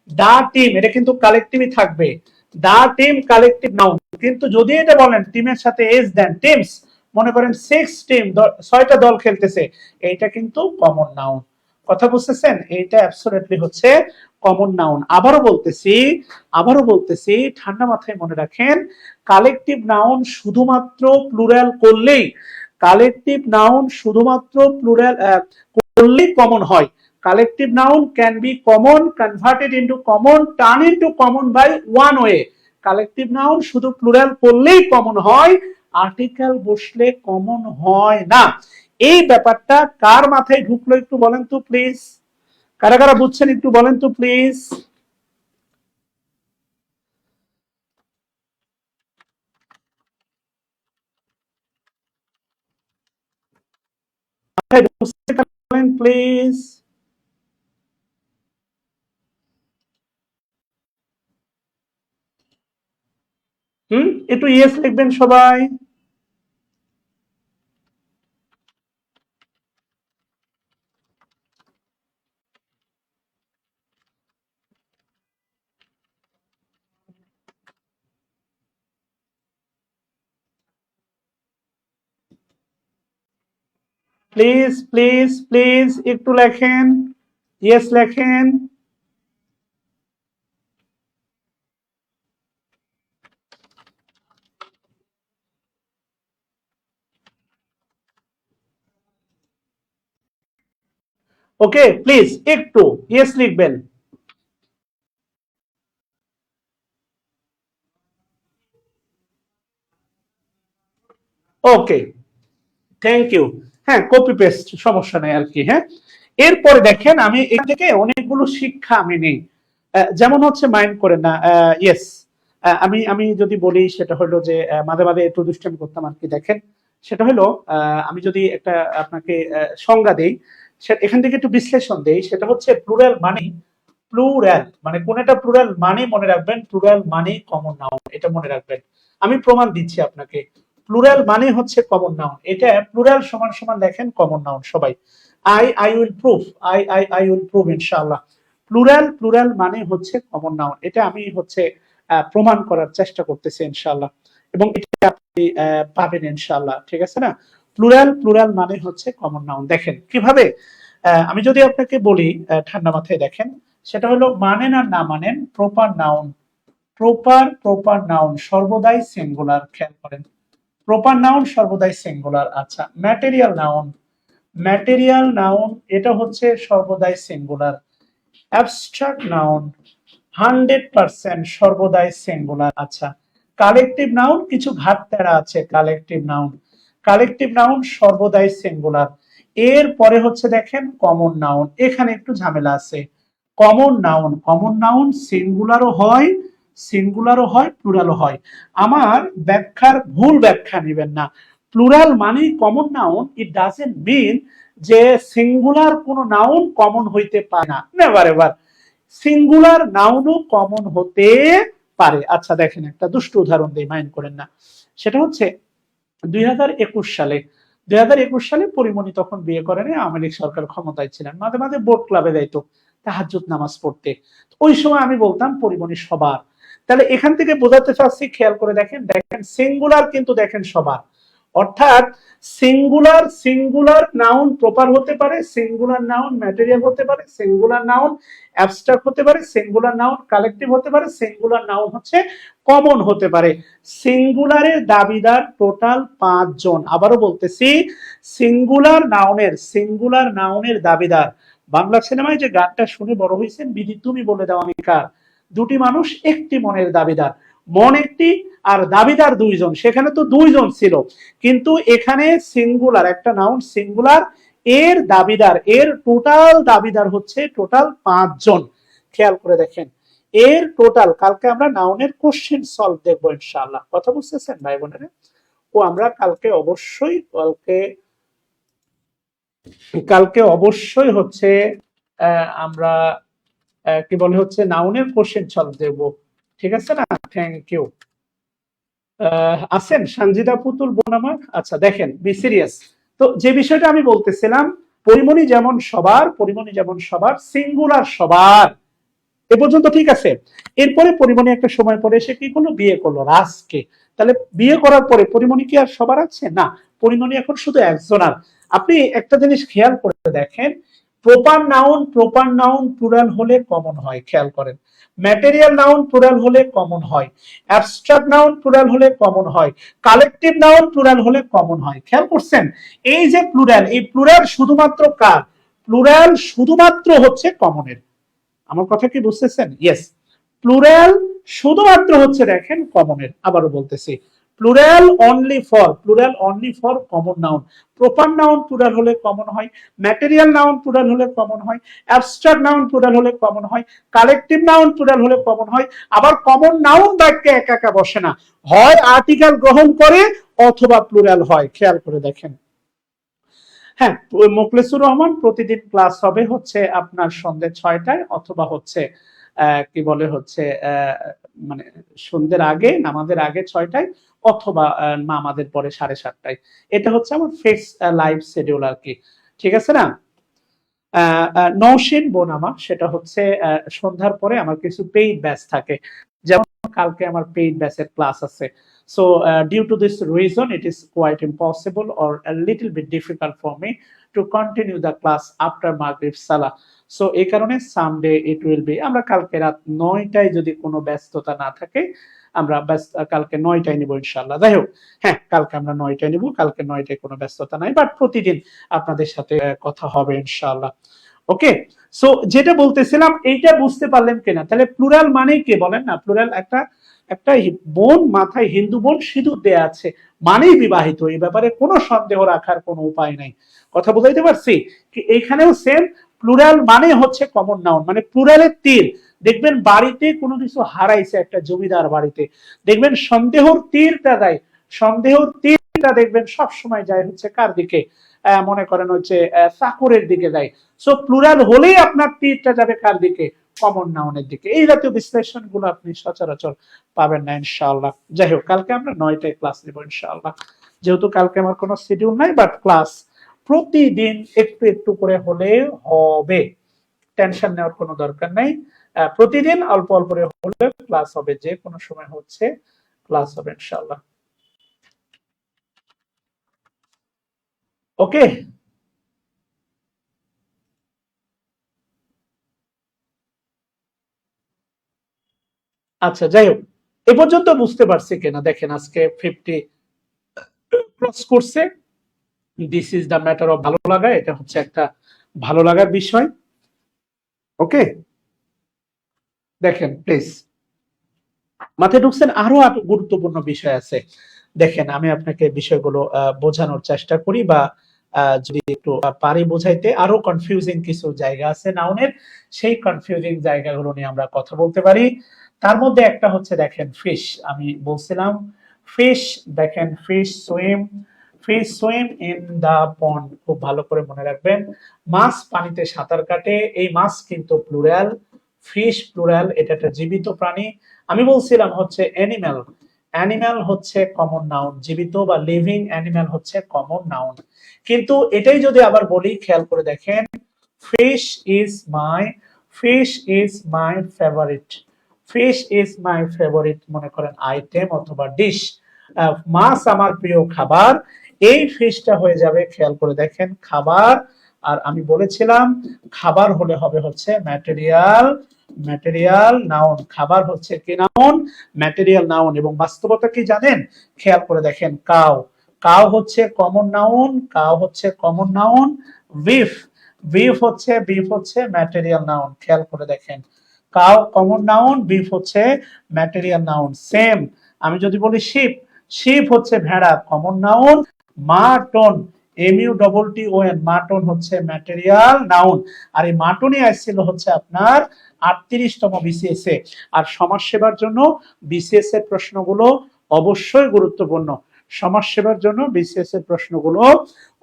দা টিম, এটা কিন্তু কালেকটিভই থাকবে, দা টিম কালেকটিভ নাউন। কিন্তু যদি এটা বলেন টিমের সাথে এস দেন, টিমস, মনে করেন 6 টিম, 6টা দল খেলতেছে, এইটা কিন্তু কমন নাউন। কথা বুঝতেছেন? এইটা অ্যাবসলিউটলি হচ্ছে কমন নাউন। আবারও বলতেছি, ঠান্ডা মাথায় মনে রাখেন, কালেকটিভ নাউন শুধুমাত্র প্লুরাল করলেই, কালেকটিভ নাউন শুধুমাত্র প্লুরাল করলেই কমন হয়। Collective noun can be common, converted into common, turn into common by one way. Collective noun শুধু প্লুরাল করলেই কমন হয়, আর্টিকেল বসলে কমন হয় না। এই ব্যাপারটা কার মাথায় ঢুকলো একটু বলেন তো প্লিজ, কারা কারা বুঝছেন একটু বলেন তো প্লিজ। বলেন প্লিজ। একটু ইয়েস লিখবেন সবাই। প্লিজ প্লিজ প্লিজ একটু লেখেন, ইয়েস লেখেন। ওকে, প্লিজ একটু ইয়েস লিখবেন। ওকে, থ্যাংক ইউ। হ্যাঁ, কপি পেস্ট সমস্যা নেই আর কি। হ্যাঁ, এরপরে দেখেন আমি এখান থেকে অনেকগুলো শিক্ষা আমি নেই। যেমন হচ্ছে মাইন্ড করেন না, ইয়েস, আমি আমি যদি বলি সেটা হলো যে মাঝে মাঝে একটু দুষ্টামি করতাম আর কি। দেখেন সেটা হলো, আমি যদি একটা আপনাকে সংজ্ঞা দেই, এখান থেকে একটু বিশ্লেষণ দেই, সেটা হচ্ছে প্লুরাল মানে, প্লুরাল মানে কোনটা প্লুরাল মানে মনে রাখবেন, প্লুরাল মানে কমন নাউন, এটা মনে রাখবেন। আমি প্রমাণ দিচ্ছি আপনাকে, প্লুরাল মানে হচ্ছে কমন নাউন। এটা প্লুরাল সমান সমান দেখেন কমন নাউন সবাই। I will prove, I will prove ইনশাআল্লাহ। প্লুরাল, প্লুরাল মানে হচ্ছে কমন নাউন, এটা আমি হচ্ছে প্রমাণ করার চেষ্টা করতেছি ইনশাআল্লাহ, এবং এটা আপনি পাবেন ইনশাআল্লাহ, ঠিক আছে না? প্লুরাল, প্লুরাল মানে হচ্ছে কমন নাউন। দেখেন কিভাবে, আমি যদি আপনাকে বলি ঠান্ডা মাথায় দেখেন, সেটা হলো মানেন আর না মানেন, প্রপার নাউন, প্রপার নাউন সর্বদাই সিঙ্গুলার। খেয়াল করেন, প্রপার নাউন সর্বদাই সিঙ্গুলার। আচ্ছা, ম্যাটেরিয়াল নাউন, ম্যাটেরিয়াল নাউন এটা হচ্ছে সর্বদাই সিঙ্গুলার। অ্যাবস্ট্রাক্ট নাউন 100% সর্বদাই সিঙ্গুলার। আচ্ছা, কালেকটিভ নাউন কিছু ঘাটতেরা আছে, কালেকটিভ নাউন, কালেকটিভ নাউন সর্বদাই সিঙ্গুলার। এর পরে হচ্ছে দেখেন কমন নাউন, এখানে একটু ঝামেলা আছে। কমন নাউন, কমন নাউন সিঙ্গুলারও হয়, সিঙ্গুলারও হয়, প্লুরালও হয়। আমার ব্যাখ্যার ভুল ব্যাখ্যা নেবেন না। প্লুরাল মানে common noun, it doesn't mean যে সিঙ্গুলার কোন নাউন কমন হইতে পারে না, নেভার এভার। সিঙ্গুলার নাউনও কমন হতে পারে। আচ্ছা দেখেন একটা দুষ্ট উদাহরণ দিই, মাইন্ড করেন না। সেটা হচ্ছে 2021 সালে, 2021 সালে পরিমণি তখন বিয়ে করেন, আওয়ামী লীগ সরকার ক্ষমতায় ছিলেন, মাঝে মাঝে বোট ক্লাবে যাইতো তাহাজ্জুদ নামাজ পড়তে। ওই সময় আমি বলতাম পরিমণি সবার। তাহলে এখান থেকে বোঝাতে চাচ্ছি, খেয়াল করে দেখেন, দেখেন সিঙ্গুলার কিন্তু দেখেন সবার, অর্থাৎ সিঙ্গুলার, সিঙ্গুলার নাউন প্রপার হতে পারে, সিঙ্গুলার নাউন ম্যাটেরিয়াল হতে পারে, সিঙ্গুলার নাউন অ্যাবস্ট্রাক্ট হতে পারে, সিঙ্গুলার নাউন কালেকটিভ হতে পারে, সিঙ্গুলার নাউন হচ্ছে কমন হতে পারে। সিঙ্গুলারের দাবিদার টোটাল 5 জন। আবারও বলতেছি, সিঙ্গুলার নাউনের দাবিদার বাংলা সিনেমায় যে গানটা শুনে বড় হয়েছেন, বিধি তুমি বলে দাও আমি কার, দুটি মানুষ একটি মনের দাবিদার, মন একটি আর দাবিদার দুইজন, সেখানে তো দুইজন ছিল, কিন্তু এখানে সিঙ্গুলার, একটা নাউন সিঙ্গুলার, এর দাবিদার, এর টোটাল দাবিদার হচ্ছে টোটাল 5 জন। খেয়াল করে দেখেন এর টোটাল, কালকে আমরা নাউনের কোশ্চেন সলভ দেখবো ইনশাআল্লাহ, কথা বুঝতেছেন ভাই বোনেরা? ও আমরা কালকে অবশ্যই কালকে অবশ্যই হচ্ছে আমরা কি বলে হচ্ছে নাউনের কোশ্চেন সলভ দেখবো, ঠিক আছে না? Thank you. আছেন সঞ্জিদা পুতুল বোন আমার? আচ্ছা দেখেন, বি সিরিয়াস। তো যে বিষয়টা আমি বলতেছিলাম, পরিমণি যেমন সবার, পরিমণি যেমন সবার, সিঙ্গুলার সবার, এ পর্যন্ত ঠিক আছে। এরপরে পরিমণি একটা সময় পরে এসে কি করলো, বিয়ে করলো রাজকে। তাহলে বিয়ে করার পরে পরিমণি কি আর সবার আছে? না, পরিমণি এখন শুধু একজনার। আপনি একটা জিনিস খেয়াল করে দেখেন, প্রপার নাউন প্লুরাল হলে কমন হয়, খেয়াল করেন। ম্যাটেরিয়াল নাউন প্লুরাল হলে কমন হয়, অ্যাবস্ট্রাক্ট নাউন প্লুরাল হলে কমন হয়, কালেকটিভ নাউন প্লুরাল হলে কমন হয়। খেয়াল করছেন? এই যে প্লুরাল, এই প্লুরাল শুধুমাত্র কার? প্লুরাল শুধুমাত্র হচ্ছে কমনের। আমার কথা কি বুঝতেছেন? ইয়েস, প্লুরাল শুধুমাত্র হচ্ছে দেখেন কমনের। আবারও বলতেছি, plural only for common noun. Proper noun plural হলে কমন হয়, ম্যাটেরিয়াল নাউন প্লুরাল হলে কমন হয়, অ্যাবস্ট্রাক্ট নাউন প্লুরাল হলে কমন হয়, কালেকটিভ নাউন প্লুরাল হলে কমন হয়। আবার কমন নাউন বাক্যে একা একা বসে না, হয় আর্টিকেল গ্রহণ করে অথবা প্লুরাল হয়। খেয়াল করে দেখেন। হ্যাঁ, মোখলেসুর রহমান, প্রতিদিন ক্লাস হবে হচ্ছে আপনার সন্ধ্যে 6টায়, অথবা হচ্ছে কি বলে হচ্ছে মানে সন্ধ্যের আগে, নামাজের আগে 6টায়, অথবা নামাজের পরে 7:30টায়। এটা হচ্ছে আমার ফিক্স লাইভ শিডিউল আর কি, ঠিক আছে না? নওশিন বোন আমার, সেটা হচ্ছে সন্ধ্যার পরে আমার কিছু পেইড ব্যাচ থাকে, যেমন কালকে আমার পেইড ব্যাচের ক্লাস আছে। So due to this reason, it is quite impossible or a little bit difficult for me to continue the class after Maghrib Salah. So এই কারণে someday it will be, আমরা কালকে রাত 9টায় যদি কোনো ব্যস্ততা না থাকে, আমরা কালকে 9টায় নিব ইনশাআল্লাহ। যাই হোক, হ্যাঁ কালকে আমরা 9টায় নিব, কালকে 9টায় কোনো ব্যস্ততা নাই, বাট প্রতিদিন আপনাদের সাথে কথা হবে ইনশাআল্লাহ। ওকে, সো যেটা বলতেছিলাম, এইটা বুঝতে পারলেন কিনা? তাহলে প্লুরাল মানে কি বলেন না? প্লুরাল একটা একটা বোন মাথায়, হিন্দু বোন সিঁদুর দেয়া আছে মানেই বিবাহিত, এই ব্যাপারে কোনো সন্দেহ রাখার কোনো উপায় নাই। কথা বুঝাইতে পারছি? এইখানেও সেম, প্লুরাল মানে হচ্ছে কমন নাউন, মানে প্লুরালের তীর। দেখবেন বাড়িতে কোনো কিছু হারাইছে, একটা জমিদার বাড়িতে, দেখবেন সন্দেহর তীরটা দেয়, সন্দেহর তীরটা দেখবেন সব সময় যায় হচ্ছে কার দিকে? মনে করেন হচ্ছে চাকরের দিকে যায়। সো প্লুরাল হলেই আপনার তীরটা যাবে কার দিকে? কমন নাউনের দিকে। এই জাতীয় বিশ্লেষণ গুলো আপনি সচরাচর পাবেন না ইনশাআল্লাহ। যাই হোক, কালকে আমরা 9টায় ক্লাস নেব ইনশাআল্লাহ। যেহেতু কালকে আমার কোনো শিডিউল নাই, বাট ক্লাস প্রতিদিন একটু একটু করে হলে হবে, টেনশন নেওয়ার কোনো দরকার নাই। প্রতিদিন অল্প অল্প করে হলে ক্লাস হবে, যে কোনো সময় হচ্ছে ক্লাস হবে ইনশাআল্লাহ। ওকে, আচ্ছা যাই হোক, এ পর্যন্ত বুঝতে পারছি কিনা দেখেন, আজকে 50 ক্রস করছে। This is the matter of ভালো লাগা, এটা হচ্ছে একটা ভালো লাগার বিষয়। ওকে, দেখেন প্লিজ, মাথায় ঢুকছেন? আরো গুরুত্বপূর্ণ বিষয় আছে, দেখেন আমি আপনাকে বিষয়গুলো বোঝানোর চেষ্টা করি, বা যদি একটু পারি বোঝাইতে। আরো কনফিউজিং কিছু জায়গা আছে নাউনের, সেই কনফিউজিং জায়গাগুলো নিয়ে আমরা কথা বলতে পারি। তার মধ্যে একটা হচ্ছে দেখেন ফিশ, আমি বলছিলাম ফিশ, দেখেন ফিশ সুইম ইন দা পন্ড, খুব ভালো করে মনে রাখবেন। মাছ পানিতে সাঁতার কাটে, এই মাছ কিন্তু প্লুরাল, ফিশ প্লুরাল, এটা একটা জীবিত প্রাণী। আমি বলছিলাম হচ্ছে অ্যানিম্যাল, অ্যানিম্যাল হচ্ছে কমন নাউন, জীবিত বা লিভিং অ্যানিম্যাল হচ্ছে কমন নাউন। কিন্তু এটাই যদি আবার বলি, খেয়াল করে দেখেন, fish is my fish is my favourite, fish is my favourite মনে করেন আইটেম অথবা ডিশ, মাছ আমার প্রিয় খাবার, এই ফিশটা হয়ে যাবে, খেয়াল করে দেখেন, খাবার। আর আমি বলেছিলাম খাবার হলে হবে হচ্ছে ম্যাটেরিয়াল নাউন, খাবার হচ্ছে কি নাউন? Material noun. এবং বাস্তবতা কি জানেন? খেয়াল করে দেখেন, কাউ, কাউ হচ্ছে কমন নাউন, কাউ হচ্ছে কমন নাউন। বিফ, বিফ হচ্ছে ম্যাটেরিয়াল নাউন, খেয়াল করে দেখেন। কাউ কমন নাউন, বিফ হচ্ছে ম্যাটেরিয়াল নাউন। সেম আমি যদি বলি শিপ, শিপ হচ্ছে ভেড়া, common noun. Mutton, MUTTON, mutton হচ্ছে ম্যাটেরিয়াল নাউন। আর এই মাটনই আসছিল হচ্ছে আপনার 38তম BCS এ। আর সমাজ সেবার জন্য BCS এর প্রশ্নগুলো অবশ্যই গুরুত্বপূর্ণ। সমাজ সেবার জন্য BCS এর প্রশ্নগুলো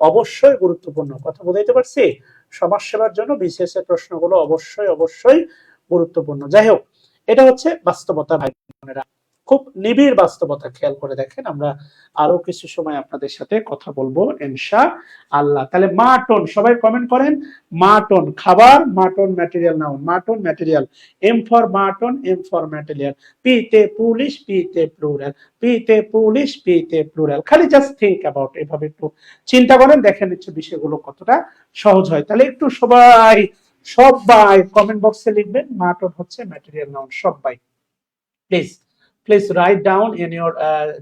অবশ্যই গুরুত্বপূর্ণ। কথা বুঝাইতে পারছি? সমাজ সেবার জন্য BCS এর প্রশ্নগুলো অবশ্যই অবশ্যই গুরুত্বপূর্ণ। যাই হোক, এটা হচ্ছে বাস্তবতা ভাই বোনেরা, খুব নিবিড় বাস্তবতা। খেয়াল করে দেখেন, আমরা আরো কিছু সময় আপনাদের সাথে কথা বলবো ইনশাআল্লাহ। তাহলে মাটন, সবাই কমেন্ট করেন। মাটন খাবার, mutton material noun, mutton material. M for mutton, M for material. পিতে পুলিশ, পিতে প্লুরাল, পিতে পুলিশ, পিতে প্লুরাল। খালি জাস্ট থিংক অ্যাবাউট, এভাবে একটু চিন্তা করেন, দেখেন নিচ্ছে বিষয়গুলো কতটা সহজ হয়। তাহলে একটু সবাই সবাই কমেন্ট বক্সে লিখবেন মাটন হচ্ছে ম্যাটেরিয়াল নাউন, সবাই please please write down in your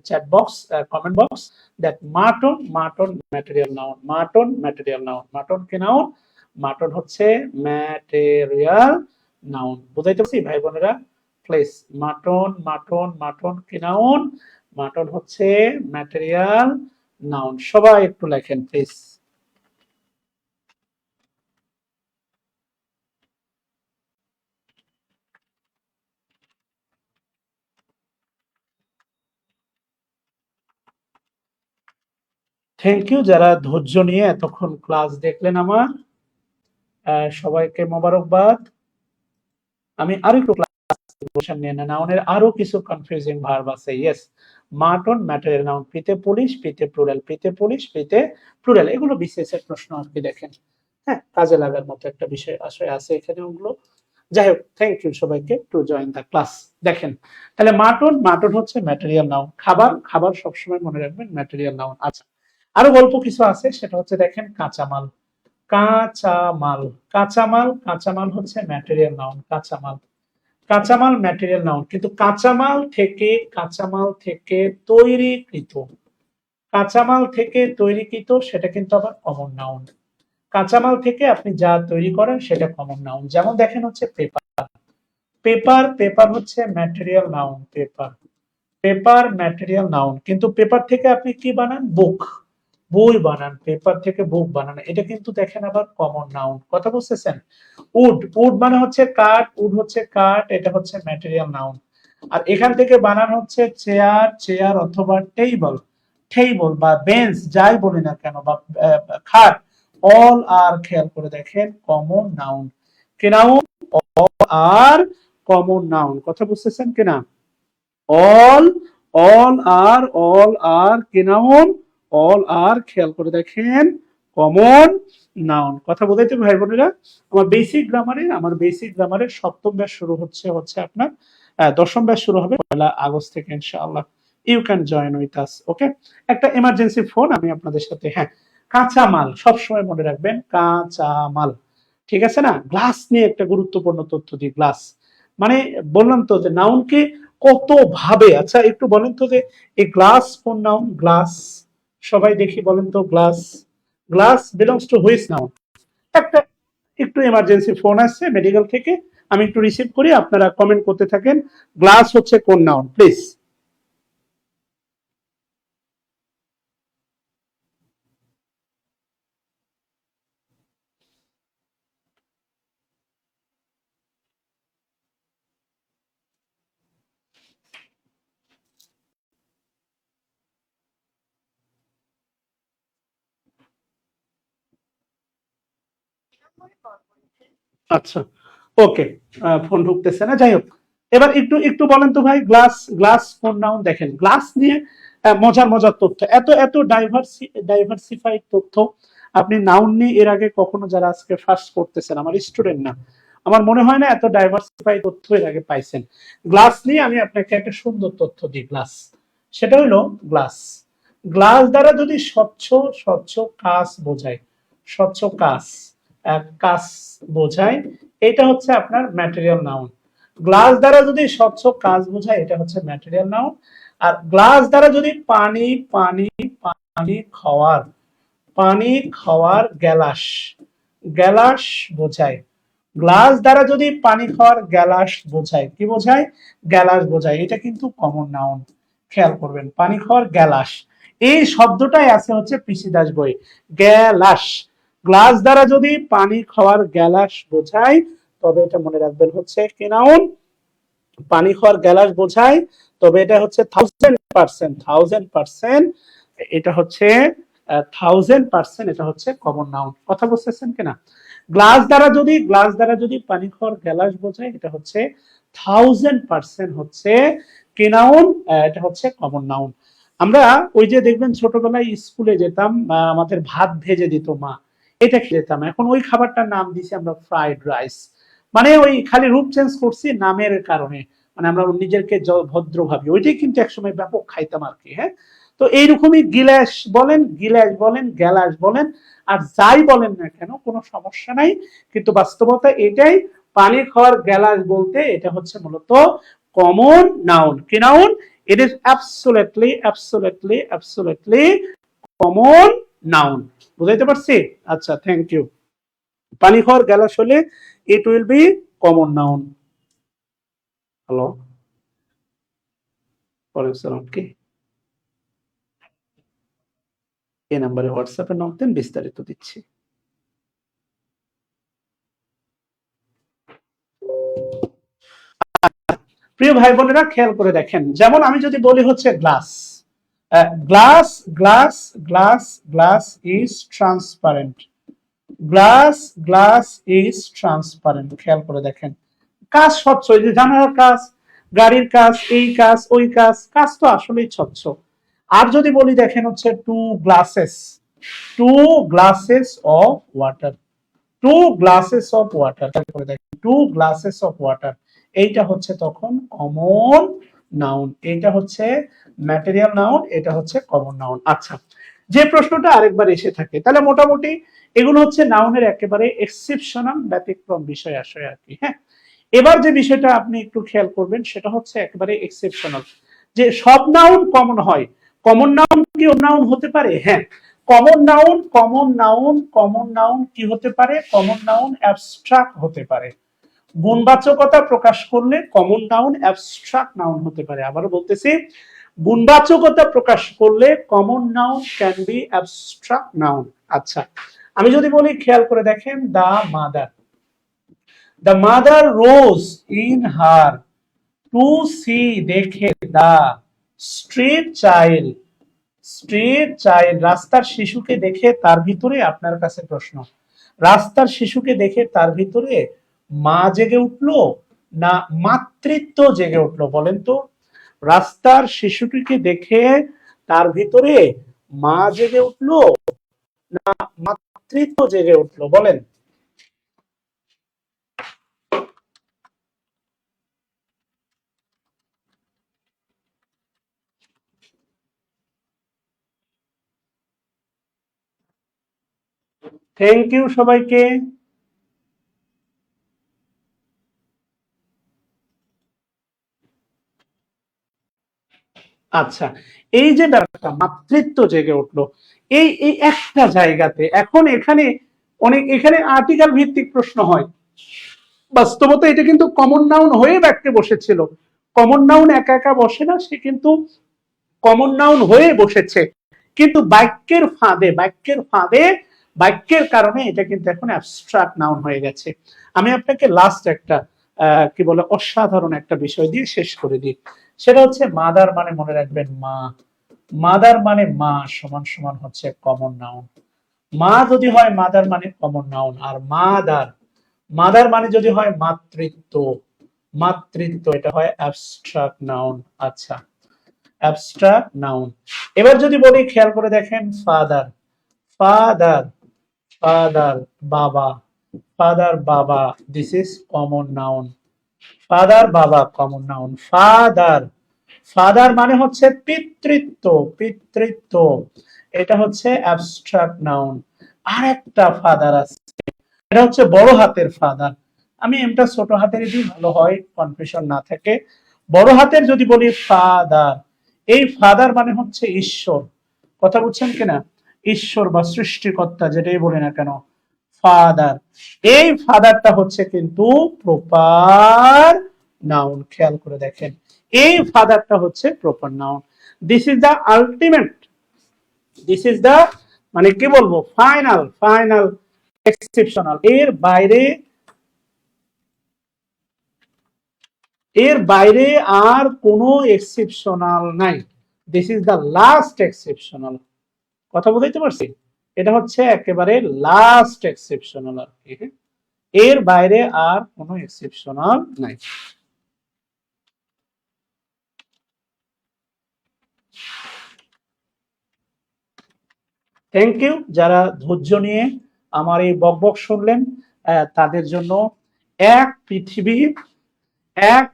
chat box, comment box, that maton material noun, maton material noun, maton কি নাউন? মাটন হচ্ছে ম্যাটেরিয়াল নাউন। বুঝাইতে পারছি ভাই বোনেরা? প্লিজ, মাটন কি নাউন? মাটন হচ্ছে ম্যাটেরিয়াল নাউন। সবাই একটু লেখেন প্লিজ। থ্যাংক ইউ যারা ধৈর্য নিয়ে এতক্ষণ ক্লাস দেখলেন আমার, সবাইকে মোবারকবাদ। আমি আরো একটু ক্লাস নিয়ে নেন, নাউনের আরো কিছু কনফিউজিং ভার্ব আছে। ইয়েস, মাটন ম্যাটেরিয়াল নাউন, পিতে পুলিশ, পিতে প্লুরাল, পিতে পুলিশ, পিতে প্লুরাল। এগুলো বিসিএস এর প্রশ্ন আর কি, দেখেন হ্যাঁ, কাজে লাগার মতো একটা বিষয় আসলে আছে এখানে ওগুলো। যাই হোক, থ্যাংক ইউ সবাইকে টু জয়েন দ্য ক্লাস। দেখেন তাহলে মাটন হচ্ছে ম্যাটেরিয়াল নাউন, খাবার, খাবার সবসময় মনে রাখবেন ম্যাটেরিয়াল নাউন। আচ্ছা, আরো গল্প কিছু আছে, সেটা হচ্ছে দেখেন কাঁচামাল, কাঁচামাল, কাঁচামাল হচ্ছে ম্যাটেরিয়াল নাউন, কাঁচামাল, কাঁচামাল ম্যাটেরিয়াল নাউন। কিন্তু কাঁচামাল থেকে তৈরিকৃত, কাঁচামাল থেকে তৈরিকৃত সেটা কিন্তু আবার কমন নাউন। কাঁচামাল থেকে আপনি যা তৈরি করেন সেটা কমন নাউন। যেমন দেখেন হচ্ছে পেপার হচ্ছে material noun, paper material noun. কিন্তু পেপার থেকে আপনি কি বানান? বুক, বই বানান, পেপার থেকে বুক বানান, এটা কিন্তু দেখেন আবার কমন নাউন। কথা বুঝতেছেন? উড মানে হচ্ছে কাঠ, এটা হচ্ছে ম্যাটেরিয়াল নাউন। আর এখান থেকে বানান হচ্ছে চেয়ার অথবা টেবল বা বেঞ্চ, যাই বলি না কেন, বা খাট, অল আর, খেয়াল করে দেখেন কমন নাউন। কি নাউন? আর কমন নাউন। কথা বুঝতেছেন কিনা? অল অল আর কি নাউন? অল আর, খেয়াল করে দেখেন কমন নাউন। কথা বোঝাইতে ভাই বোনেরা? আমার বেসিক গ্রামারের সপ্তম ব্যাচ শুরু হচ্ছে আপনার দশম ব্যাচ শুরু হবে 1 আগস্ট থেকে ইনশাআল্লাহ। You can join with us. Okay, একটা এমার্জেন্সি ফোন, আমি আপনাদের সাথে, হ্যাঁ, কাঁচামাল সবসময় মনে রাখবেন, কাঁচামাল। ঠিক আছে না? গ্লাস নিয়ে একটা গুরুত্বপূর্ণ তথ্য দিই, গ্লাস মানে বললাম তো যে নাউনকে কত ভাবে। আচ্ছা একটু বলেন তো যে এই গ্লাস কোন নাউন? গ্লাস, সবাই দেখি বলেন তো, glass belongs to which noun? একটা একটু এমার্জেন্সি ফোন আসছে মেডিকেল থেকে, আমি একটু রিসিভ করি, আপনারা কমেন্ট করতে থাকেন। গ্লাস হচ্ছে কোন নাউন প্লিজ? আচ্ছা, ওকে, ফোন ঢুকতেছে না, যাই হোক। এবার একটু একটু বলেন তো ভাই, গ্লাস কোন নাউন? দেখেন গ্লাস নিয়ে মজার মজার তথ্য, এত এত ডাইভার্সিফাইড তথ্য আপনি নাউন নিয়ে এর আগে কখনো, যারা আজকে ফার্স্ট করতেছেন, আমার স্টুডেন্ট না, আমার মনে হয় না এত ডাইভার্সিফাইড তথ্য এর আগে পাইছেন। গ্লাস নিয়ে আমি আপনাকে একটা সুন্দর তথ্য দিই। গ্লাস, সেটা হলো গ্লাস, গ্লাস দ্বারা যদি স্বচ্ছ কাঁচ বোঝায়, স্বচ্ছ কাঁচ বোঝায়, এটা হচ্ছে আপনার ম্যাটেরিয়াল নাউন। গ্লাস দ্বারা যদি স্বচ্ছ কাঁচ বোঝায়, এটা হচ্ছে ম্যাটেরিয়াল নাউন। আর গ্লাস দ্বারা যদি পানি খাওয়ার গ্যালাস, গ্যালাস বোঝায়। গ্লাস দ্বারা যদি পানি খাওয়ার গ্যালাস বোঝায়, কি বোঝায়? গ্যালাস বোঝায়। এটা কিন্তু কমন নাউন, খেয়াল করবেন। পানি খাওয়ার গ্যালাস, এই শব্দটাই আছে হচ্ছে পিসি দাস বই, গ্যালাস। গ্লাস দ্বারা যদি পানি খাওয়ার গ্যালাস বোঝায়, তবে এটা মনে রাখবেন হচ্ছে কি নাউন? পানি খাওয়ার গ্যালাস বোঝায়, তবে এটা হচ্ছে 1000%, 1000%, এটা হচ্ছে 1000%, এটা হচ্ছে কমন নাউন। কথা বুঝতেছেন কিনা? গ্লাস দ্বারা যদি পানি খাওয়ার গ্যালাস বোঝায়, এটা হচ্ছে 1000% হচ্ছে কি নাউন? এটা হচ্ছে কমন নাউন। আমরা ওই যে দেখবেন ছোটবেলায় স্কুলে যেতাম, আমাদের ভাত ভেজে দিত মা, এটা খেতাম। এখন ওই খাবারটার নাম দিছি আমরা ফ্রাইড রাইস। মানে ওই খালি রূপ চেঞ্জ করছি নামের কারণে, মানে আমরা নিজেকে ভদ্র ভাবি। ওইটাই কিন্তু একসময় ব্যাপক খাইতাম আর কি। হ্যাঁ, তো এইরকমই গিলাস বলেন, গিলাস বলেন, গ্যালাস বলেন, আর যাই বলেন না কেন কোনো সমস্যা নাই, কিন্তু বাস্তবতা এটাই, পানি খাওয়ার গ্যালাস বলতে এটা হচ্ছে মূলত কমন নাউন। কি noun? It is absolutely absolutely absolutely common noun. বুঝাইতে পারছি? আচ্ছা, থ্যাংক ইউ। পানি খাওয়ার গ্যালাস হলে it will be common noun. Hello, ওয়ালাইকুম সালাম। কি এই নাম্বারে হোয়াটসঅ্যাপে নক দেন, বিস্তারিত দিচ্ছি। প্রিয় ভাই বোনেরা, খেয়াল করে দেখেন, যেমন আমি যদি বলি হচ্ছে glass, glass glass glass glass is transparent. Glass glass is transparent. খেয়াল করে দেখেন, কাজ স্বচ্ছ। এই যে জানালার কাজ, গাড়ির কাজ, এই কাজ, ওই কাজ, কাজ তো আসলেই স্বচ্ছ। আর যদি বলি দেখেন হচ্ছে two glasses, two glasses of water, two glasses of water, করে দেখেন টু গ্লাসেস অফ ওয়াটার, এইটা হচ্ছে তখন কমন নাউন। এইটা হচ্ছে ম্যাটেরিয়াল নাউন, এটা হচ্ছে কমন নাউন। আচ্ছা, যে প্রশ্নটা আরেকবার এসে থাকে, তাহলে মোটামুটি এগুলো হচ্ছে নাউনের একেবারে এক্সেপশনাল, ব্যতিক্রম বিষয় আশয় আর কি। হ্যাঁ, এবার যে বিষয়টা আপনি একটু খেয়াল করবেন সেটা হচ্ছে একেবারে এক্সেপশনাল, যে সব নাউন কমন হয়। কমন নাউন কি নাউন হতে পারে? হ্যাঁ, common noun, common noun, common noun কি হতে পারে? কমন নাউন অ্যাবস্ট্রাক্ট হতে পারে। গুণবাচকতা প্রকাশ করলে কমন নাউন অ্যাবস্ট্রাক্ট নাউন হতে পারে। আবারও বলতেছি, গুণবাচকতা প্রকাশ করলে common noun can be abstract noun. আচ্ছা, আমি যদি বলি, খেয়াল করে দেখেন, the mother, the mother rose in her to see, দেখে, the street child, street child, রাস্তার শিশুকে দেখে, তার ভিতরে আপনার কাছে প্রশ্ন, রাস্তার শিশুকে দেখে তার ভিতরে মা জেগে উঠলো না মাতৃত্ব জেগে উঠলো? বলেন তো, রাস্তার শিশুটিকে দেখে তার ভিতরে মা জেগে উঠলো না মাতৃত্ব জেগে উঠলো? বলেন। থ্যাংক ইউ সবাইকে। আচ্ছা, এই যে ব্যাপারটা মাতৃত্ব জেগে উঠলো, এই এই একটা জায়গাতে, এখন এখানে অনেক, এখানে আর্টিকেল ভিত্তিক প্রশ্ন হয়। বাস্তবতা এটা কিন্তু কমন নাউন হয়ে বাক্যে বসেছিল। কমন নাউন একা একা বসে না, সে কিন্তু কমন নাউন হয়ে বসেছে, কিন্তু বাক্যের ফাঁদে, বাক্যের ফাঁদে, বাক্যের কারণে এটা কিন্তু এখন অ্যাবস্ট্রাক্ট নাউন হয়ে গেছে। আমি আপনাকে লাস্ট একটা কি বলে অসাধারণ একটা বিষয় দিয়ে শেষ করে দিই। সেটা হচ্ছে মাদার মানে মনে রাখবেন মা, মাদার মানে মা সমান সমান হচ্ছে কমন নাউন। মা যদি হয় মাদার মানে কমন নাউন, আর মাদার, মাদার মানে যদি হয় মাতৃত্ব, মাতৃত্ব এটা হয় অ্যাবস্ট্রাক্ট নাউন। আচ্ছা, অ্যাবস্ট্রাক্ট নাউন। এবার যদি বলি, খেয়াল করে দেখেন, ফাদার, ফাদার, ফাদার বাবা, ফাদার বাবা, this is common noun. Father বাবা কমন নাউন। ফাদার, ফাদার মানে হচ্ছে পিতৃত্ব, পিতৃত্ব, এটা হচ্ছে অ্যাবস্ট্রাক্ট নাউন। আর একটা ফাদার আছে, এটা হচ্ছে বড় হাতের ফাদার। আমি এমটা ছোট হাতের দিই, ভালো হয়, কনফিউশন না থাকে। বড় হাতের যদি বলি ফাদার, এই ফাদার মানে হচ্ছে ঈশ্বর। কথা বুঝছেন কিনা? ঈশ্বর বা সৃষ্টিকর্তা যেটাই বলি না কেন, ফাদার। এই ফাদারটা হচ্ছে কিন্তু প্রপার নাউন। খেয়াল করে দেখেন, এই ফাদারটা হচ্ছে proper noun. This is the ultimate, this is the মানে কি বলবো, ফাইনাল ফাইনাল এক্সেপশনাল। এর বাইরে আর কোনো এক্সেপশনাল নাই। This is the last exceptional. কথা বুঝতে পারছি? এটা হচ্ছে একেবারে লাস্ট এক্সেপশনাল আর কি। এর বাইরে আর কোনো এক্সেপশনাল নাই। থ্যাংক ইউ যারা ধৈর্য নিয়ে আমার এই বকবক শুনলেন, তাদের জন্য এক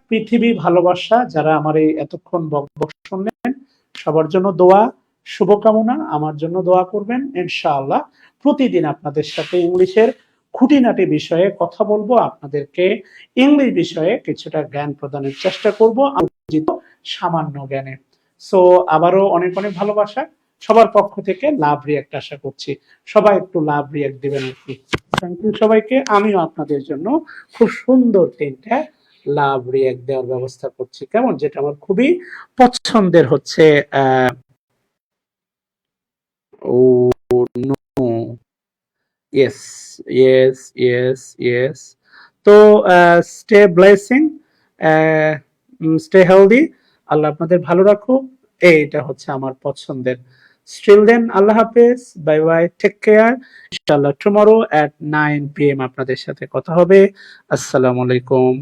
পৃথিবী ভালোবাসা। যারা আমার এই এতক্ষণ বকবক শুনলেন, সবার জন্য দোয়া, শুভকামনা। আমার জন্য দোয়া করবেন ইনশাআল্লাহ। প্রতিদিন আপনাদের সাথে ইংলিশের খুঁটিনাটি বিষয়ে কথা বলবো, আপনাদেরকে ইংলিশ বিষয়ে কিছুটা জ্ঞান প্রদানের চেষ্টা করব সামান্য জ্ঞানে। সো আবারও অনেক অনেক ভালোবাসা সবার পক্ষ থেকে। লাভ রিয়াক্ট আশা করছি সবাই একটু লাভ রিয়াক্ট দিবেন আর কি। থ্যাংক ইউ সবাইকে। আমিও আপনাদের জন্য খুব সুন্দর 3টা লাভ রিয়াক্ট দেওয়ার ব্যবস্থা করছি, কেমন? যেটা আমার খুবই পছন্দের হচ্ছে oh no, yes yes yes yes. তো স্টে ব্লেসিং, স্টে হেলদি, আল্লাহ আপনাদের ভালো রাখুক। এইটা হচ্ছে আমার পছন্দের। স্টিল দেন, আল্লাহ হাফেজ, বাই বাই, টেক কেয়ার। ইনশাআল্লাহ টুমরো এট 9 PM আপনাদের সাথে কথা হবে। আসসালামু আলাইকুম।